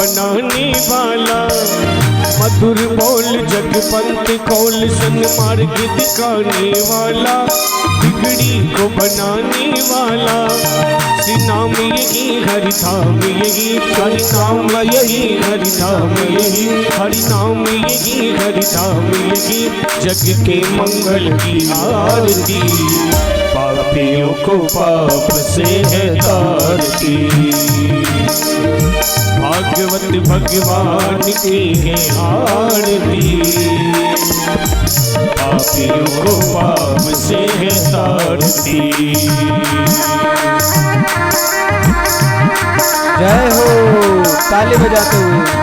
बनाने वाला, मधुर बोल जगपंत खोल सन्मार्ग दिखाने वाला, बिगड़ी को बनाने वाला। श्री नाम यही हरि धाम यही, हरि नाम यही हरि धाम यही, हरि नाम यही हरि धाम यही, जग के मंगल की आरती, पापियों को पाप से है तारती। भागवत भगवान की है आरती, पापियों को पाप से है तारती। जय हो, ताली बजाते हुए।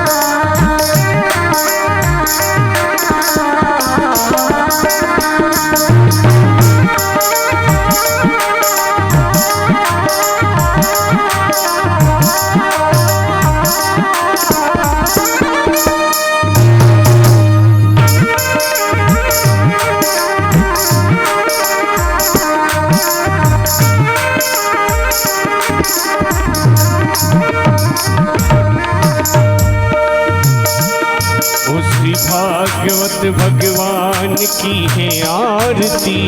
भागवत भगवान की है आरती,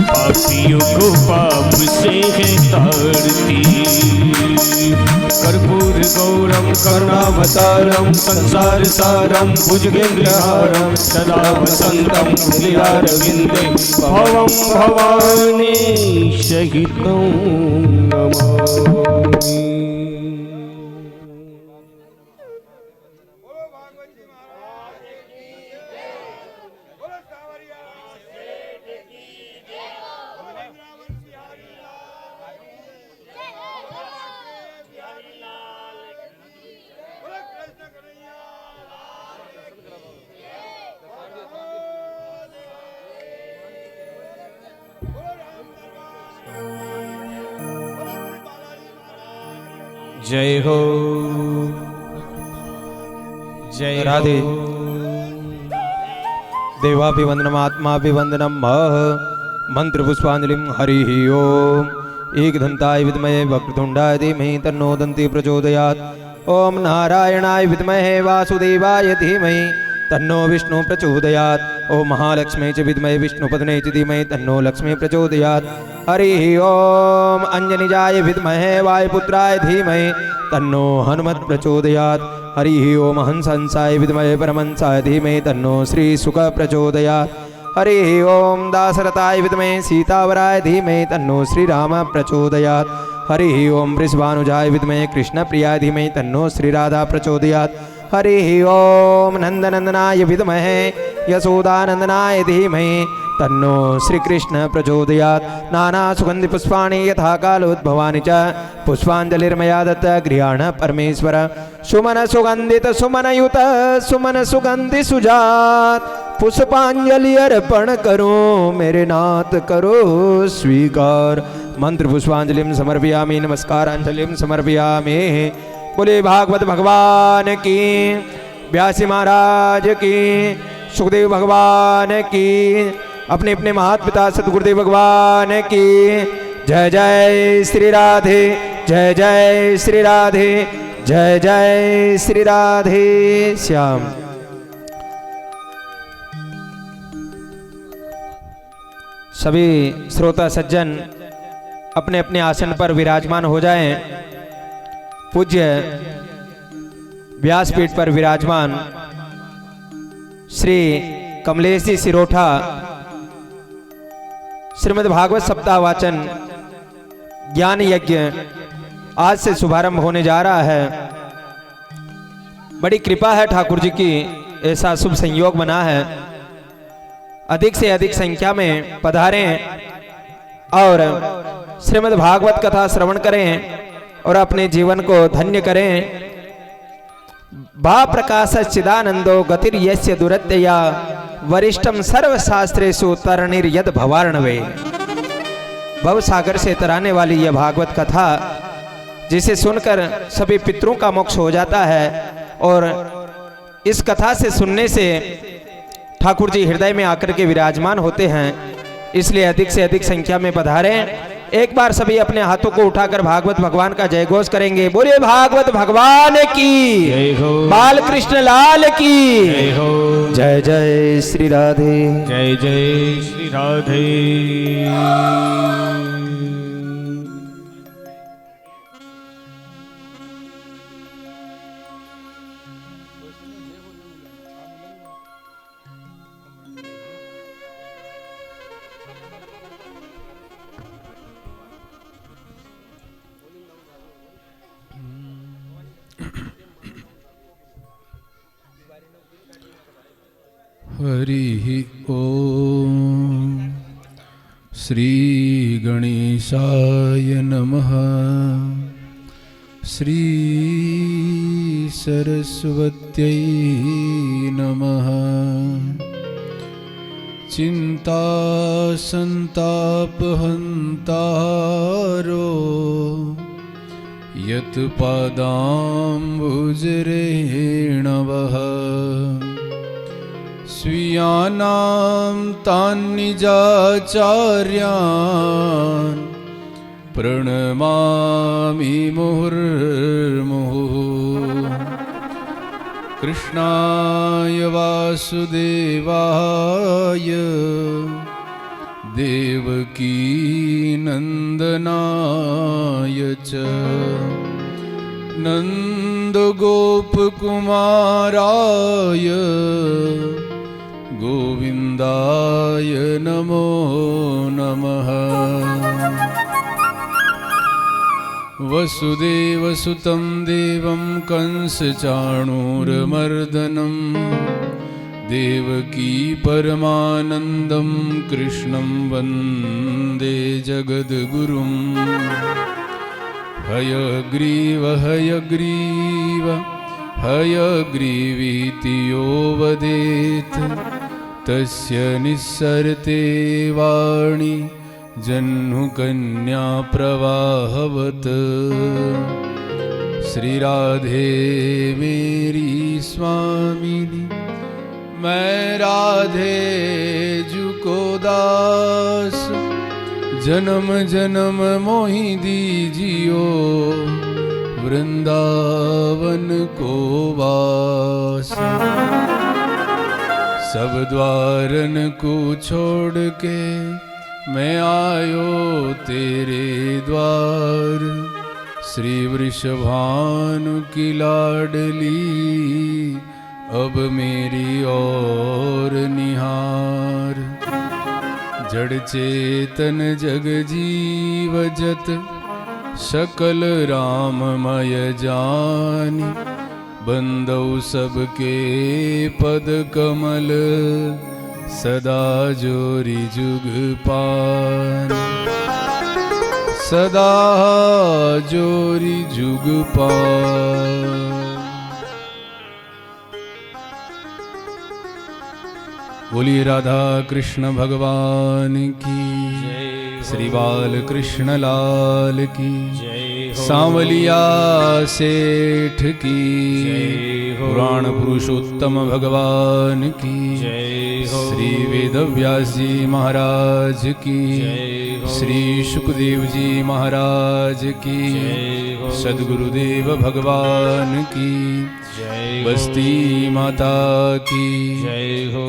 पापियों को पाप से है तारती। कर्पूर गौरम करुणावतारम संसार सारम भुजगेन्द्रहारम सदा वसंतम हृदयारविंदे भवं भवानी सहितं नमामि। जय हो, जय राधे। देवाभिवंदनम आत्माभिवंदनम मंत्र पुष्पांजलिम हरि ओम। एकदंताय विद्महे वक्रतुंडाय धीमहि तन्नो दन्ति प्रचोदयात्। ओम नारायणाय विद्महे वासुदेवाय धीमहि तन्नो विष्णु प्रचोदयात्। ओम महालक्ष्मी च विद्महे विष्णुपत्न्यै च धीमहि तन्नो लक्ष्मी प्रचोदयात्। हरि ओम अंजनिजाय विद्महे वायुपुत्राय धीमहि तन्नो हनुमत् प्रचोदयात्। हरि ओम हंसाय विद्महे परमहंसाय धीमहि तन्नो श्री सुख प्रचोदयात्। हरि ओम दासरथाय विद्महे सीतावराय धीमहि तन्नो श्रीराम प्रचोदयात्। हरि ओम वृषभानुजाय विद्महे कृष्णप्रियाय धीमहि तन्नो श्रीराधा प्रचोदयात्। हरि ओम नंदनंदनाय विद्महे यशोदानंदनाय धीमहि तन्नो श्रीकृष्ण प्रचोदयात्। नाना सुगंधि पुष्पाणि यथा कालोद्भवानि च पुष्पांजलिर्मया दत्त गृहाण परमेश्वर। सुमन सुगंधित सुमनयुत सुमन सुगंधि सुजात पुष्पांजलि अर्पण करो मेरे नाथ करो स्वीकार। मंत्र पुष्पांजलिं समर्पयामि नमस्कारांजलिं समर्पयामि। बोले भागवत भगवान की, व्यासी महाराज की, सुखदेव भगवान की, अपने अपने महात पिता सतगुरुदेव भगवान की। जय जय श्री राधे, जय जय श्री राधे, जय जय श्री राधे श्याम। सभी श्रोता सज्जन अपने अपने आसन पर विराजमान हो जाएं। पूज्य व्यासपीठ पर विराजमान श्री कमलेश जी सिरोठा श्रीमद् भागवत सप्ताह वाचन ज्ञान यज्ञ आज से शुभारंभ होने जा रहा है। बड़ी कृपा है ठाकुर जी की, ऐसा शुभ संयोग बना है। अधिक से अधिक संख्या में पधारें और श्रीमद् भागवत कथा श्रवण करें और अपने जीवन को धन्य करें। भा प्रकाश चिदानंदो गतिर यस्य दुरत्यया वरिष्ठम सर्वशास्त्रेषु तरणिर्यद भवार्णवे। भव सागर से तराने वाली यह भागवत कथा जिसे सुनकर सभी पितरों का मोक्ष हो जाता है और इस कथा से सुनने से ठाकुर जी हृदय में आकर के विराजमान होते हैं। इसलिए अधिक से अधिक संख्या में पधारें एक बार सभी अपने हाथों को उठाकर भागवत भगवान का जय घोष करेंगे। बोलिए भागवत भगवान की, जय हो। बाल कृष्ण लाल की जय हो। जय जय श्री राधे। जय जय श्री राधे। हरि ओम। श्री गणेशाय नमः। श्री सरस्वत्यै नमः। चिंता संतापहन्तारो यत्पादाम्बुजरेणवः स्वीयानां तान्निजाचार्यान् प्रणमामि मुहुर्मुहुः। कृष्णाय वासुदेवाय देवकी नंदनाय च नन्दगोपकुमाराय गोविन्दाय नमो नमः। वसुदेवसुतं देवं कंसचाणूरमर्दनं देवकी परमानन्दं कृष्णं वन्दे जगद्गुरुं। हयग्रीव हयग्रीव हयग्रीवीति यो वदेत् तस्य निस्सरते वाणी जह्नुकन्या प्रवाहवत्। श्री राधे मेरी स्वामिनी, मैं राधे जू को दास। जन्म जन्म मोहि दीजियो वृंदावन को वास। सब द्वारन को छोड़ के मैं आयो तेरे द्वार। श्री वृषभानु की लाडली अब मेरी और निहार। जड़ चेतन जग जीव जत सकल राममय जानी। बंदौ सबके पद कमल सदा जोरी जुग पान। सदा जोरी जुग पान। बोलिए राधा कृष्ण भगवान की, श्री बाल कृष्ण लाल की, सांवलिया सेठ की, पुराण पुरुषोत्तम भगवान की, श्री वेदव्यास जी महाराज की, श्री सुखदेव जी महाराज की, सद्गुरुदेव भगवान की, बस्ती माता की,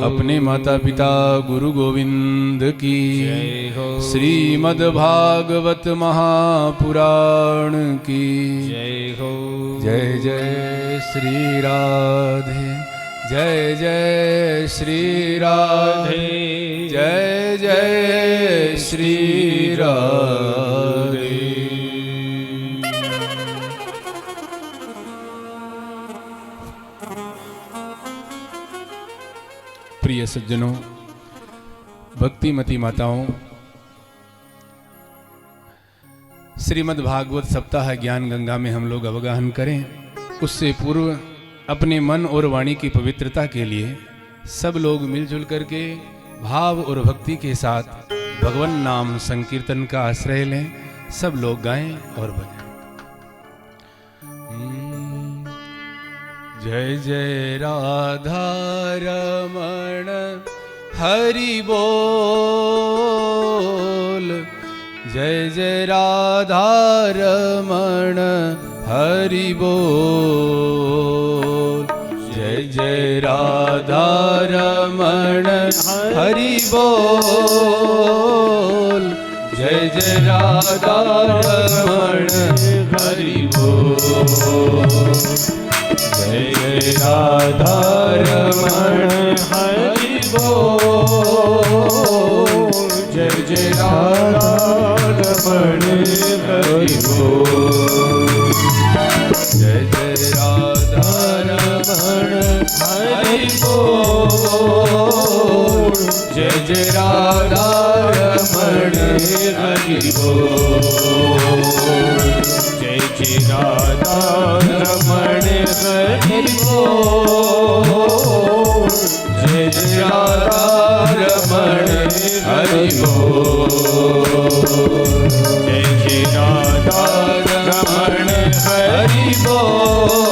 अपने माता पिता गुरु गोविंद की, श्रीमद् भागवत महापुराण की जय जय श्री राधे। जय जय श्री राधे। जय जय श्री राधे। प्रिय सज्जनों, भक्तिमती माताओं, श्रीमद् भागवत सप्ताह ज्ञान गंगा में हम लोग अवगाहन करें, उससे पूर्व अपने मन और वाणी की पवित्रता के लिए सब लोग मिलजुल करके भाव और भक्ति के साथ भगवान नाम संकीर्तन का आश्रय लें। सब लोग गाएं और बजाएं। जय जय राधा रमण हरि बोल। जय जय राधा रमण हरि बोल। जय जय राधा रमण हरि बोल। जय जय राधा रमण हरि बोल। जय जय राधा रमण हरि बोल। जय जय राधा रमण हरि बोल। जय जय राधा रमण हरि बोल। जय जय राधा रमण हरि बोल। जय जय राधा रमण हरि बोल। जय जय राधा रमण हरि बोल। जय जय राधा रमण हरि बोल।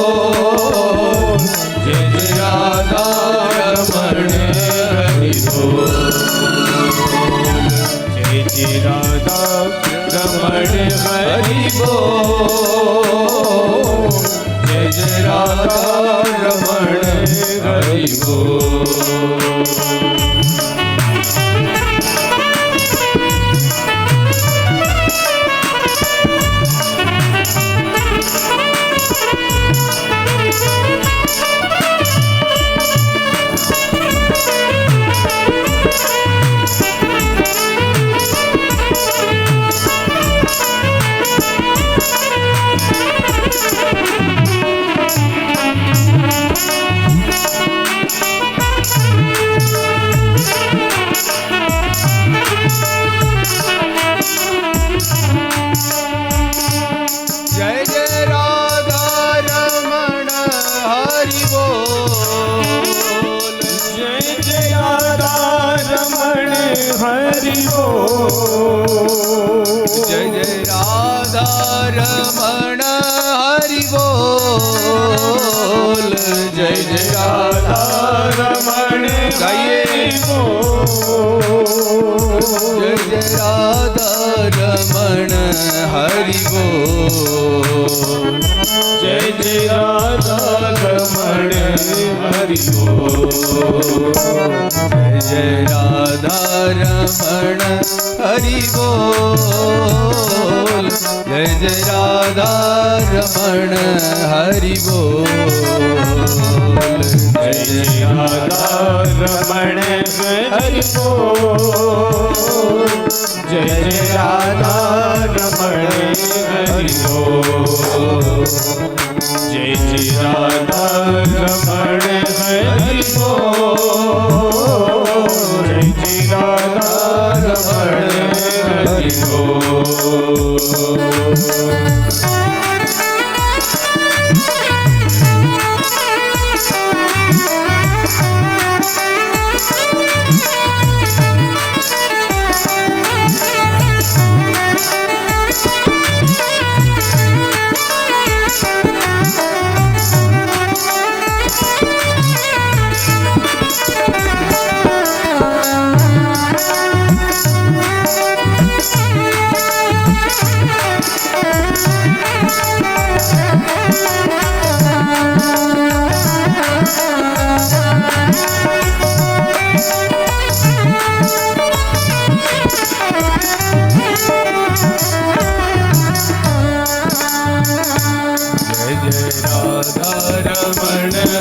जय जय राधा रमण हरि बोल। जय जय राधा रमण हरि बोल। जय जय राधा रमण हरि बोल। जय जय राधा रमण हरि बोल। जय जय राधा रमण हरि बोल। जय जय राधा रमण हरि बोल। जय जय राधा रमण गाइए। जय जय राधा रमण हरि बोल। जय जय राधा रमण हरि बोल। जय जय राधा रमण हरि बोल। जय जय राधा रमण हरि बोल। जय जय राधा रमण हरि बोल। जय जय राधा रमण हरि बोल। जय जय राधा रमण हरि बोल। जय जय राधा रमण हरि बोल।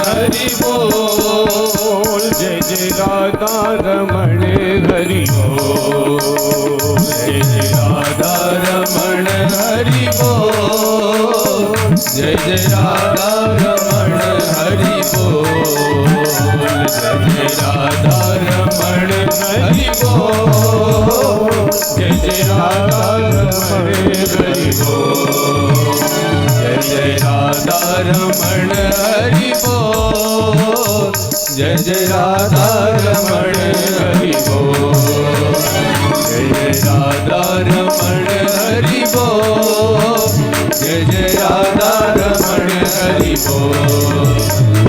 हरि बोल। जय जय राधा रमण हरि बोल। जय जय राधा रमण हरि बोल। जय जय राधा रमण हरि बोल। जय जय राधा रमण हरि बोल। जय जय राधा रमण हरि बोल। जय जय राधा रमण हरि बोल। जय जय राधा रमण हरि बोल। जय जय राधा रमण हरि बोल। जय जय राधा रमण हरि बोल।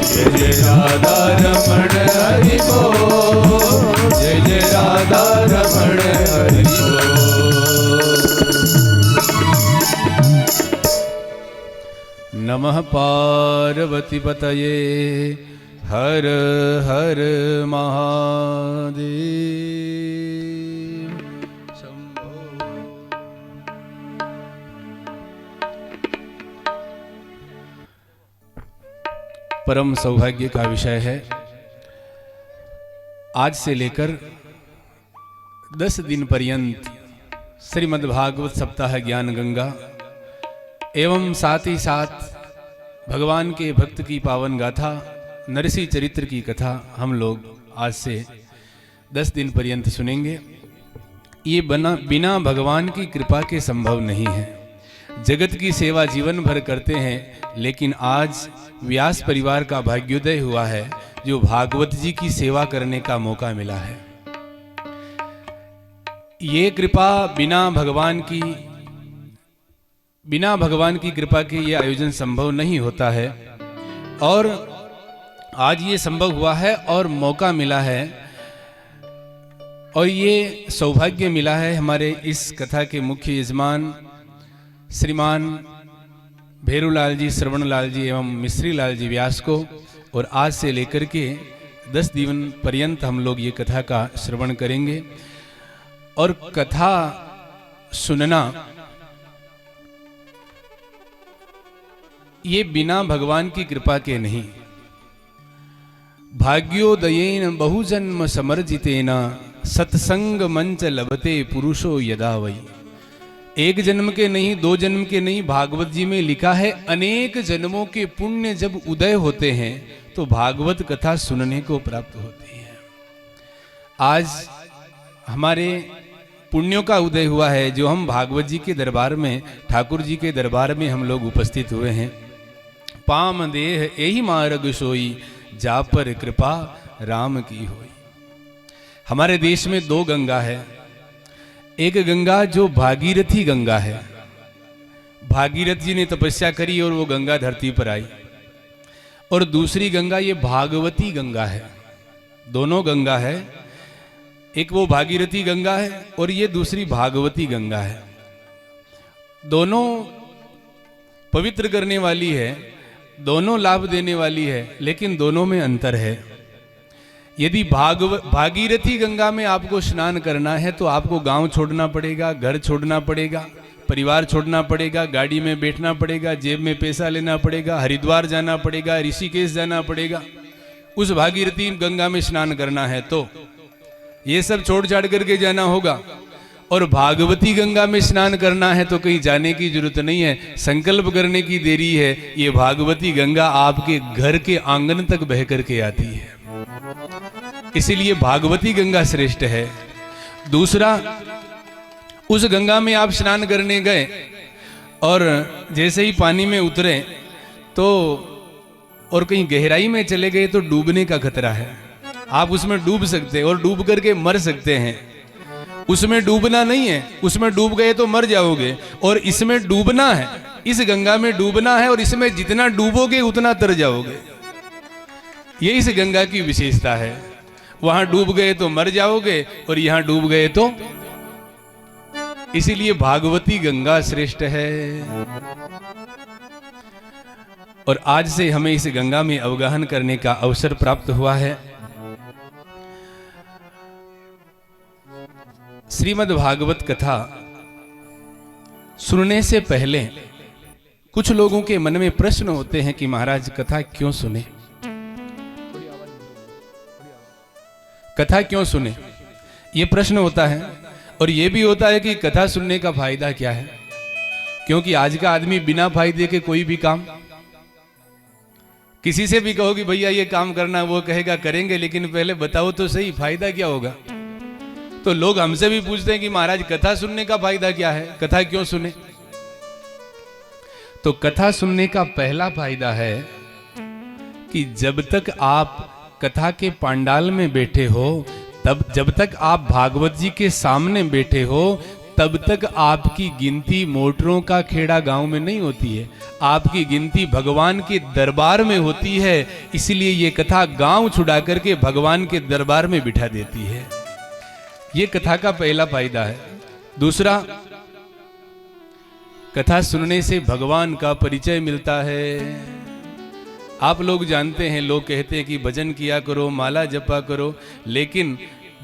जय जय राधा रमण हरि बोल। जय जय राधा रमण हरि बोल। नमः पार्वती पतये हर हर महादेव शंभो। परम सौभाग्य का विषय है। आज से लेकर 10 दिन पर्यंत श्रीमद्भागवत सप्ताह ज्ञान गंगा एवं साथ ही साथ भगवान के भक्त की पावन गाथा नरसिंह चरित्र की कथा हम लोग आज से 10 दिन पर्यंत सुनेंगे। ये बिना भगवान की कृपा के संभव नहीं है। जगत की सेवा जीवन भर करते हैं, लेकिन आज व्यास परिवार का भाग्योदय हुआ है जो भागवत जी की सेवा करने का मौका मिला है। ये कृपा बिना भगवान की कृपा के ये आयोजन संभव नहीं होता है, और आज ये संभव हुआ है और मौका मिला है, और ये सौभाग्य मिला है हमारे इस कथा के मुख्य यजमान श्रीमान भेरूलाल जी, श्रवणलाल जी एवं मिश्री लाल जी व्यास को। और आज से लेकर के 10 दिन पर्यंत हम लोग ये कथा का श्रवण करेंगे। और कथा सुनना ये बिना भगवान की कृपा के नहीं। भाग्योदयेन बहुजन्म समर्जितेन सत्संग मंच लभते पुरुषो यदा वै। एक जन्म के नहीं, 2 जन्म के नहीं, भागवत जी में लिखा है अनेक जन्मों के पुण्य जब उदय होते हैं तो भागवत कथा सुनने को प्राप्त होती है। आज हमारे पुण्यों का उदय हुआ है जो हम भागवत जी के दरबार में, ठाकुर जी के दरबार में हम लोग उपस्थित हुए हैं। पाम देह यही मार्ग सोई जा पर कृपा राम की होई। हमारे देश में 2 गंगा है। एक गंगा जो भागीरथी गंगा है, भागीरथ जी ने तपस्या करी और वो गंगा धरती पर आई। और दूसरी गंगा ये भागवती गंगा है। दोनों गंगा है, एक वो भागीरथी गंगा है और ये दूसरी भागवती गंगा है। दोनों पवित्र करने वाली है, दोनों लाभ देने वाली है, लेकिन दोनों में अंतर है। यदि भागीरथी गंगा में आपको स्नान करना है तो आपको गांव छोड़ना पड़ेगा, घर छोड़ना पड़ेगा, परिवार छोड़ना पड़ेगा, गाड़ी में बैठना पड़ेगा, जेब में पैसा लेना पड़ेगा, हरिद्वार जाना पड़ेगा, ऋषिकेश जाना पड़ेगा। उस भागीरथी गंगा में स्नान करना है तो ये सब छोड़ छाड़ करके जाना होगा। और भागवती गंगा में स्नान करना है तो कहीं जाने की जरूरत नहीं है, संकल्प करने की देरी है। ये भागवती गंगा आपके घर के आंगन तक बह करके आती है, इसीलिए भागवती गंगा श्रेष्ठ है। दूसरा, उस गंगा में आप स्नान करने गए और जैसे ही पानी में उतरे तो और कहीं गहराई में चले गए तो डूबने का खतरा है। आप उसमें डूब सकते हैं और डूब करके मर सकते हैं। उसमें डूबना नहीं है, उसमें डूब गए तो मर जाओगे। और इसमें डूबना है, इस गंगा में डूबना है, और इसमें जितना डूबोगे उतना तर जाओगे। ये इस गंगा की विशेषता है। वहां डूब गए तो मर जाओगे और यहां डूब गए तो, इसीलिए भागवती गंगा श्रेष्ठ है। और आज से हमें इस गंगा में अवगाहन करने का अवसर प्राप्त हुआ है। श्रीमद् भागवत कथा सुनने से पहले कुछ लोगों के मन में प्रश्न होते हैं कि महाराज कथा क्यों सुने, कथा क्यों सुने, ये प्रश्न होता है। और ये भी होता है कि कथा सुनने का फायदा क्या है, क्योंकि आज का आदमी बिना फायदे के कोई भी काम, किसी से भी कहो कि भैया ये काम करना, वो कहेगा करेंगे, लेकिन पहले बताओ तो सही फायदा क्या होगा। तो लोग हमसे भी पूछते हैं कि महाराज कथा सुनने का फायदा क्या है, कथा क्यों सुने। तो कथा सुनने का पहला फायदा है कि जब तक आप कथा के पांडाल में बैठे हो, तब जब तक आप भागवत जी के सामने बैठे हो, तब तक आपकी गिनती मोटरों का खेड़ा गांव में नहीं होती है, आपकी गिनती भगवान के दरबार में होती है। इसलिए ये कथा गांव छुड़ा करके भगवान के दरबार में बिठा देती है। ये कथा का पहला फायदा है। दूसरा, कथा सुनने से भगवान का परिचय मिलता है। आप लोग जानते हैं, लोग कहते हैं कि भजन किया करो, माला जपा करो, लेकिन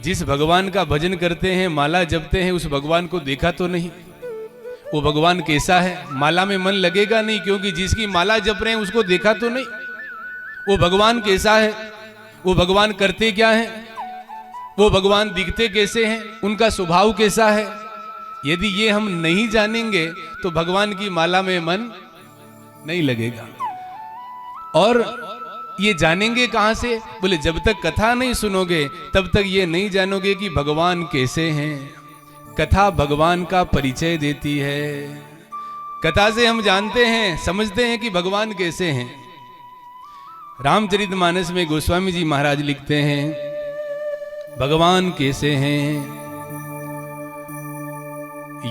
जिस भगवान का भजन करते हैं, माला जपते हैं, उस भगवान को देखा तो नहीं। वो भगवान कैसा है? माला में मन लगेगा नहीं, क्योंकि जिसकी माला जप रहे हैं उसको देखा तो नहीं। वो भगवान कैसा है? वो भगवान करते क्या है? वो भगवान दिखते कैसे हैं? उनका स्वभाव कैसा है? यदि ये हम नहीं जानेंगे तो भगवान की माला में मन नहीं लगेगा। और ये जानेंगे कहां से? बोले जब तक कथा नहीं सुनोगे तब तक ये नहीं जानोगे कि भगवान कैसे हैं। कथा भगवान का परिचय देती है। कथा से हम जानते हैं, समझते हैं कि भगवान कैसे हैं। रामचरितमानस में गोस्वामी जी महाराज लिखते हैं, भगवान कैसे हैं।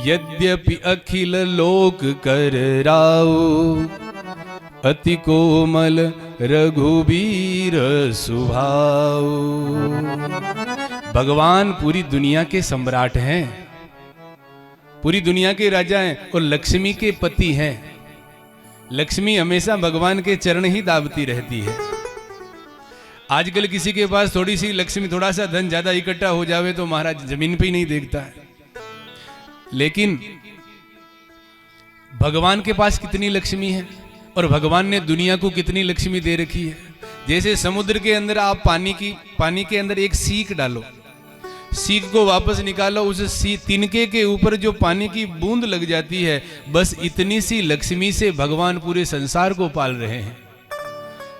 यद्यपि अखिल लोक कर राउ, अति कोमल रघुबीर सुभाव। भगवान पूरी दुनिया के सम्राट हैं, पूरी दुनिया के राजा हैं और लक्ष्मी के पति हैं। लक्ष्मी हमेशा भगवान के चरण ही दाबती रहती है। आजकल किसी के पास थोड़ी सी लक्ष्मी, थोड़ा सा धन ज्यादा इकट्ठा हो जावे तो महाराज जमीन पे ही नहीं देखता है। लेकिन भगवान के पास कितनी लक्ष्मी है और भगवान ने दुनिया को कितनी लक्ष्मी दे रखी है। जैसे समुद्र के अंदर आप पानी के अंदर एक सीख डालो, सीख को वापस निकालो, उस तिनके के ऊपर जो पानी की बूंद लग जाती है, बस इतनी सी लक्ष्मी से भगवान पूरे संसार को पाल रहे हैं।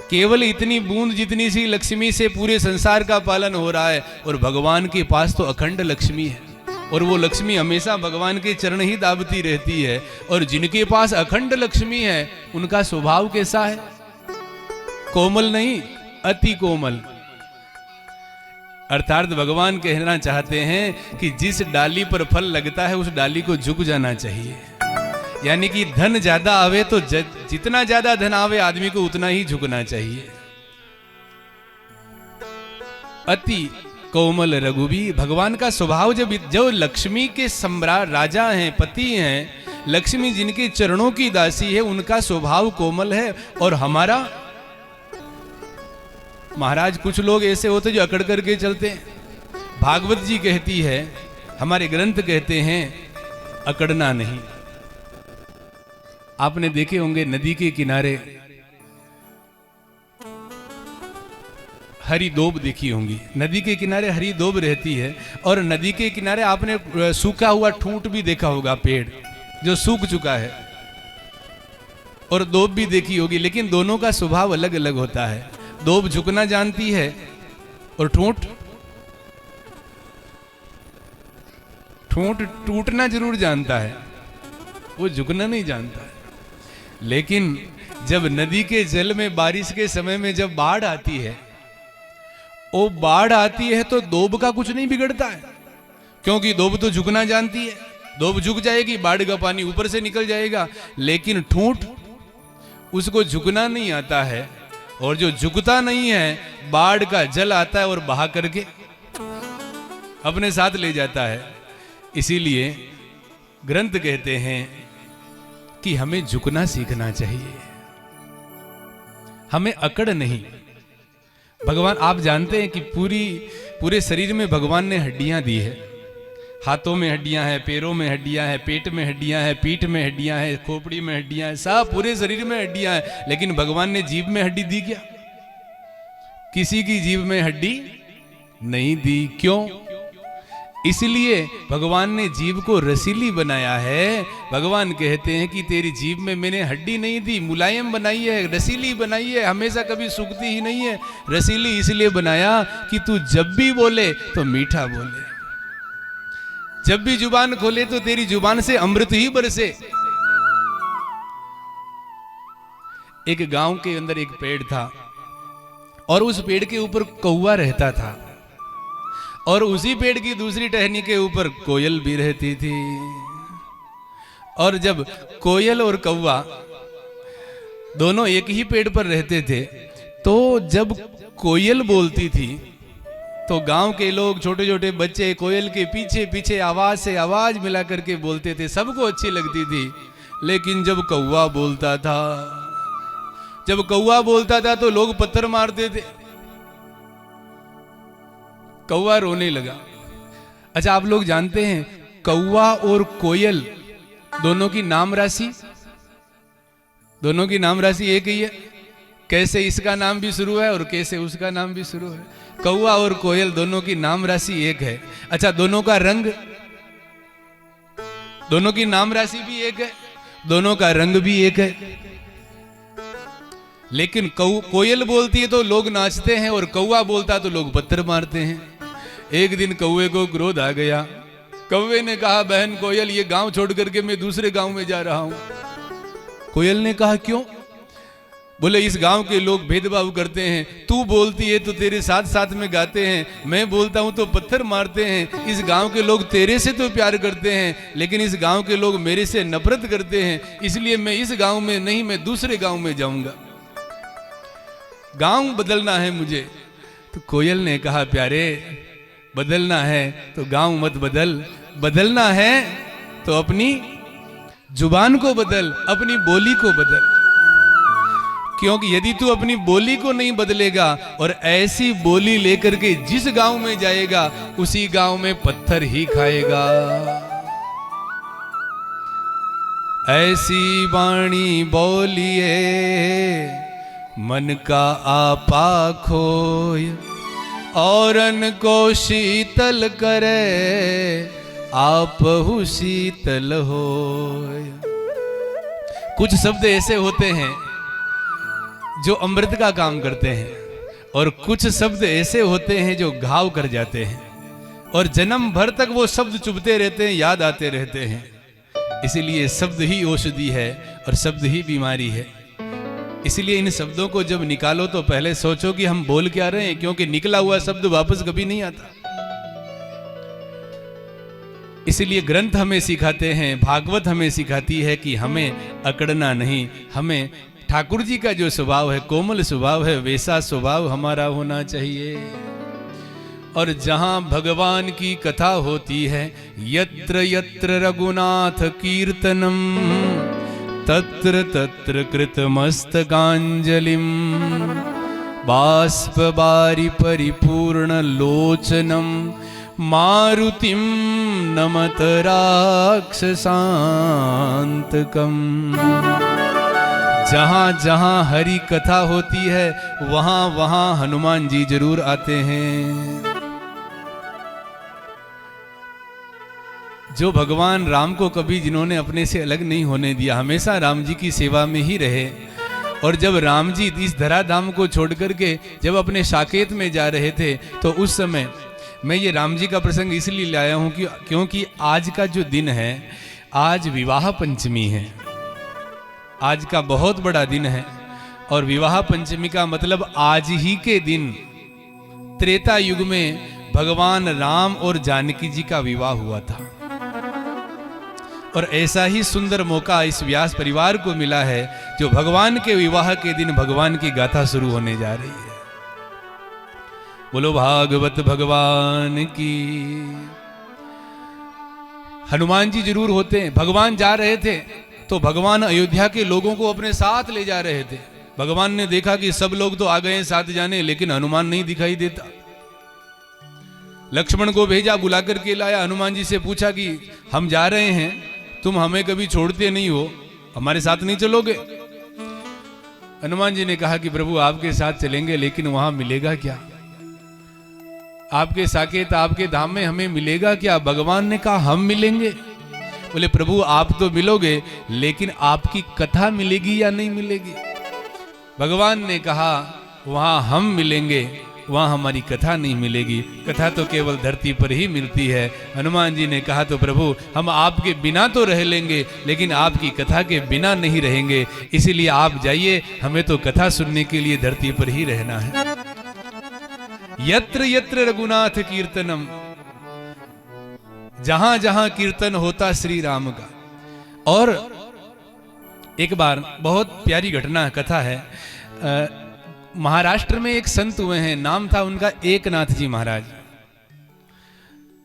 केवल इतनी बूंद जितनी सी लक्ष्मी से पूरे संसार का पालन हो रहा है। और भगवान के पास तो अखंड लक्ष्मी है और वो लक्ष्मी हमेशा भगवान के चरण ही दाबती रहती है। और जिनके पास अखंड लक्ष्मी है उनका स्वभाव कैसा है? कोमल नहीं, अति कोमल। अर्थात भगवान कहना चाहते हैं कि जिस डाली पर फल लगता है उस डाली को झुक जाना चाहिए। यानी कि धन ज्यादा आवे तो जितना ज्यादा धन आवे आदमी को उतना ही झुकना चाहिए। अति कोमल रघुबीर, भगवान का स्वभाव जो लक्ष्मी के सम्राट राजा हैं, पति हैं, लक्ष्मी जिनके चरणों की दासी है, उनका स्वभाव कोमल है। और हमारा महाराज कुछ लोग ऐसे होते जो अकड़ करके चलते हैं। भागवत जी कहती है, हमारे ग्रंथ कहते हैं, अकड़ना नहीं। आपने देखे होंगे नदी के किनारे हरी दोब देखी होंगी, नदी के किनारे हरी दोब रहती है। और नदी के किनारे आपने सूखा हुआ ठूंठ भी देखा होगा, पेड़ जो सूख चुका है, और दोब भी देखी होगी। लेकिन दोनों का स्वभाव अलग अलग होता है। दोब झुकना जानती है और ठूंठ टूटना जरूर जानता है, वो झुकना नहीं जानता है। लेकिन जब नदी के जल में बारिश के समय में जब बाढ़ आती है, वो बाढ़ आती है तो दोब का कुछ नहीं बिगड़ता है, क्योंकि दोब तो झुकना जानती है। दोब झुक जाएगी, बाढ़ का पानी ऊपर से निकल जाएगा। लेकिन ठूंठ उसको झुकना नहीं आता है, और जो झुकता नहीं है, बाढ़ का जल आता है और बहा करके अपने साथ ले जाता है। इसीलिए ग्रंथ कहते हैं कि हमें झुकना सीखना चाहिए, हमें अकड़ नहीं। भगवान, आप जानते हैं कि पूरे शरीर में भगवान ने हड्डियां दी है। हाथों में हड्डियां हैं, पैरों में हड्डियां हैं, पेट में हड्डियां हैं, पीठ में हड्डियां हैं, खोपड़ी में हड्डियां हैं, सब पूरे शरीर में हड्डियां हैं। लेकिन भगवान ने जीभ में हड्डी दी क्या? किसी की जीभ में हड्डी नहीं दी। क्यों? इसलिए भगवान ने जीभ को रसीली बनाया है। भगवान कहते हैं कि तेरी जीभ में मैंने हड्डी नहीं दी, मुलायम बनाई है, रसीली बनाई है, हमेशा कभी सूखती ही नहीं है। रसीली इसलिए बनाया कि तू जब भी बोले तो मीठा बोले, जब भी जुबान खोले तो तेरी जुबान से अमृत ही बरसे। एक गांव के अंदर एक पेड़ था और उस पेड़ के ऊपर कौवा रहता था, और उसी पेड़ की दूसरी टहनी के ऊपर कोयल भी रहती थी। और जब कोयल और कौवा दोनों एक ही पेड़ पर रहते थे, तो जब कोयल बोलती थी तो गांव के लोग, छोटे छोटे बच्चे कोयल के पीछे पीछे आवाज से आवाज मिला करके बोलते थे। सबको अच्छी लगती थी। लेकिन जब कौवा बोलता था तो लोग पत्थर मारते थे। कौवा रोने लगा। अच्छा, आप लोग जानते हैं कौवा और कोयल दोनों की नाम राशि एक ही है। कैसे इसका नाम भी शुरू है और कैसे उसका नाम भी शुरू है। कौवा और कोयल दोनों की नाम राशि एक है। अच्छा, दोनों का रंग, दोनों की नाम राशि भी एक है, दोनों का रंग भी एक है। लेकिन कोयल बोलती है तो लोग नाचते हैं और कौवा बोलता तो लोग पत्थर मारते हैं। एक दिन कौवे को क्रोध आ गया। कौवे ने कहा, बहन कोयल, ये गांव छोड़ करके मैं दूसरे गांव में जा रहा हूं। कोयल ने कहा, क्यों? बोले, इस गांव के लोग भेदभाव करते हैं। तू बोलती है तो तेरे साथ साथ में गाते हैं, मैं बोलता हूं तो पत्थर मारते हैं। इस गांव के लोग तेरे से तो प्यार करते हैं, लेकिन इस गांव के लोग मेरे से नफरत करते हैं। इसलिए मैं इस गांव में नहीं, मैं दूसरे गांव में जाऊंगा। गांव बदलना है मुझे। तो कोयल ने कहा, प्यारे, बदलना है तो गांव मत बदल, बदलना है तो अपनी जुबान को बदल, अपनी बोली को बदल। क्योंकि यदि तू अपनी बोली को नहीं बदलेगा और ऐसी बोली लेकर के जिस गांव में जाएगा उसी गांव में पत्थर ही खाएगा। ऐसी वाणी बोलिए मन का आपा खोय, औरन को शीतल करे आपहु शीतल होय। कुछ शब्द ऐसे होते हैं जो अमृत का काम करते हैं और कुछ शब्द ऐसे होते हैं जो घाव कर जाते हैं और जन्म भर तक वो शब्द चुभते रहते हैं, याद आते रहते हैं। इसीलिए शब्द ही औषधि है और शब्द ही बीमारी है। इसलिए इन शब्दों को जब निकालो तो पहले सोचो कि हम बोल क्या रहे हैं, क्योंकि निकला हुआ शब्द वापस कभी नहीं आता। इसलिए ग्रंथ हमें सिखाते हैं, भागवत हमें सिखाती है कि हमें अकड़ना नहीं, हमें ठाकुर जी का जो स्वभाव है, कोमल स्वभाव है, वैसा स्वभाव हमारा होना चाहिए। और जहां भगवान की कथा होती है, यत्र यत्र रघुनाथ कीर्तनम तत्र तत्र कृतमस्तकांजलिम बाष्पबारी परिपूर्ण लोचनम मारुतिम नमत राक्षसांतकम। जहां जहां हरि कथा होती है वहां वहां हनुमान जी जरूर आते हैं। जो भगवान राम को कभी जिन्होंने अपने से अलग नहीं होने दिया, हमेशा राम जी की सेवा में ही रहे। और जब राम जी इस धराधाम को छोड़ करके जब अपने साकेत में जा रहे थे तो उस समय मैं ये राम जी का प्रसंग इसलिए लाया हूं कि क्योंकि आज का जो दिन है, आज विवाह पंचमी है। आज का बहुत बड़ा दिन है और विवाह पंचमी का मतलब आज ही के दिन त्रेता युग में भगवान राम और जानकी जी का विवाह हुआ था। और ऐसा ही सुंदर मौका इस व्यास परिवार को मिला है जो भगवान के विवाह के दिन भगवान की गाथा शुरू होने जा रही है। बोलो भागवत भगवान की। हनुमान जी जरूर होते हैं। भगवान जा रहे थे तो भगवान अयोध्या के लोगों को अपने साथ ले जा रहे थे। भगवान ने देखा कि सब लोग तो आ गए हैं साथ जाने, लेकिन हनुमान नहीं दिखाई देता। लक्ष्मण को भेजा, बुला करके लाया। हनुमान जी से पूछा कि हम जा रहे हैं, तुम हमें कभी छोड़ते नहीं हो, हमारे साथ नहीं चलोगे? हनुमान जी ने कहा कि प्रभु आपके साथ चलेंगे, लेकिन वहां मिलेगा क्या? आपके साकेत, आपके धाम में हमें मिलेगा क्या? भगवान ने कहा हम मिलेंगे। बोले प्रभु आप तो मिलोगे, लेकिन आपकी कथा मिलेगी या नहीं मिलेगी? भगवान ने कहा वहां हम मिलेंगे, वहां हमारी कथा नहीं मिलेगी। कथा तो केवल धरती पर ही मिलती है। हनुमान जी ने कहा तो प्रभु हम आपके बिना तो रह लेंगे, लेकिन आपकी कथा के बिना नहीं रहेंगे। इसीलिए आप जाइए, हमें तो कथा सुनने के लिए धरती पर ही रहना है। यत्र यत्र रघुनाथ कीर्तनम, जहां जहां कीर्तन होता श्री राम का। और एक बार बहुत प्यारी घटना कथा है। महाराष्ट्र में एक संत हुए हैं, नाम था उनका एकनाथ जी महाराज।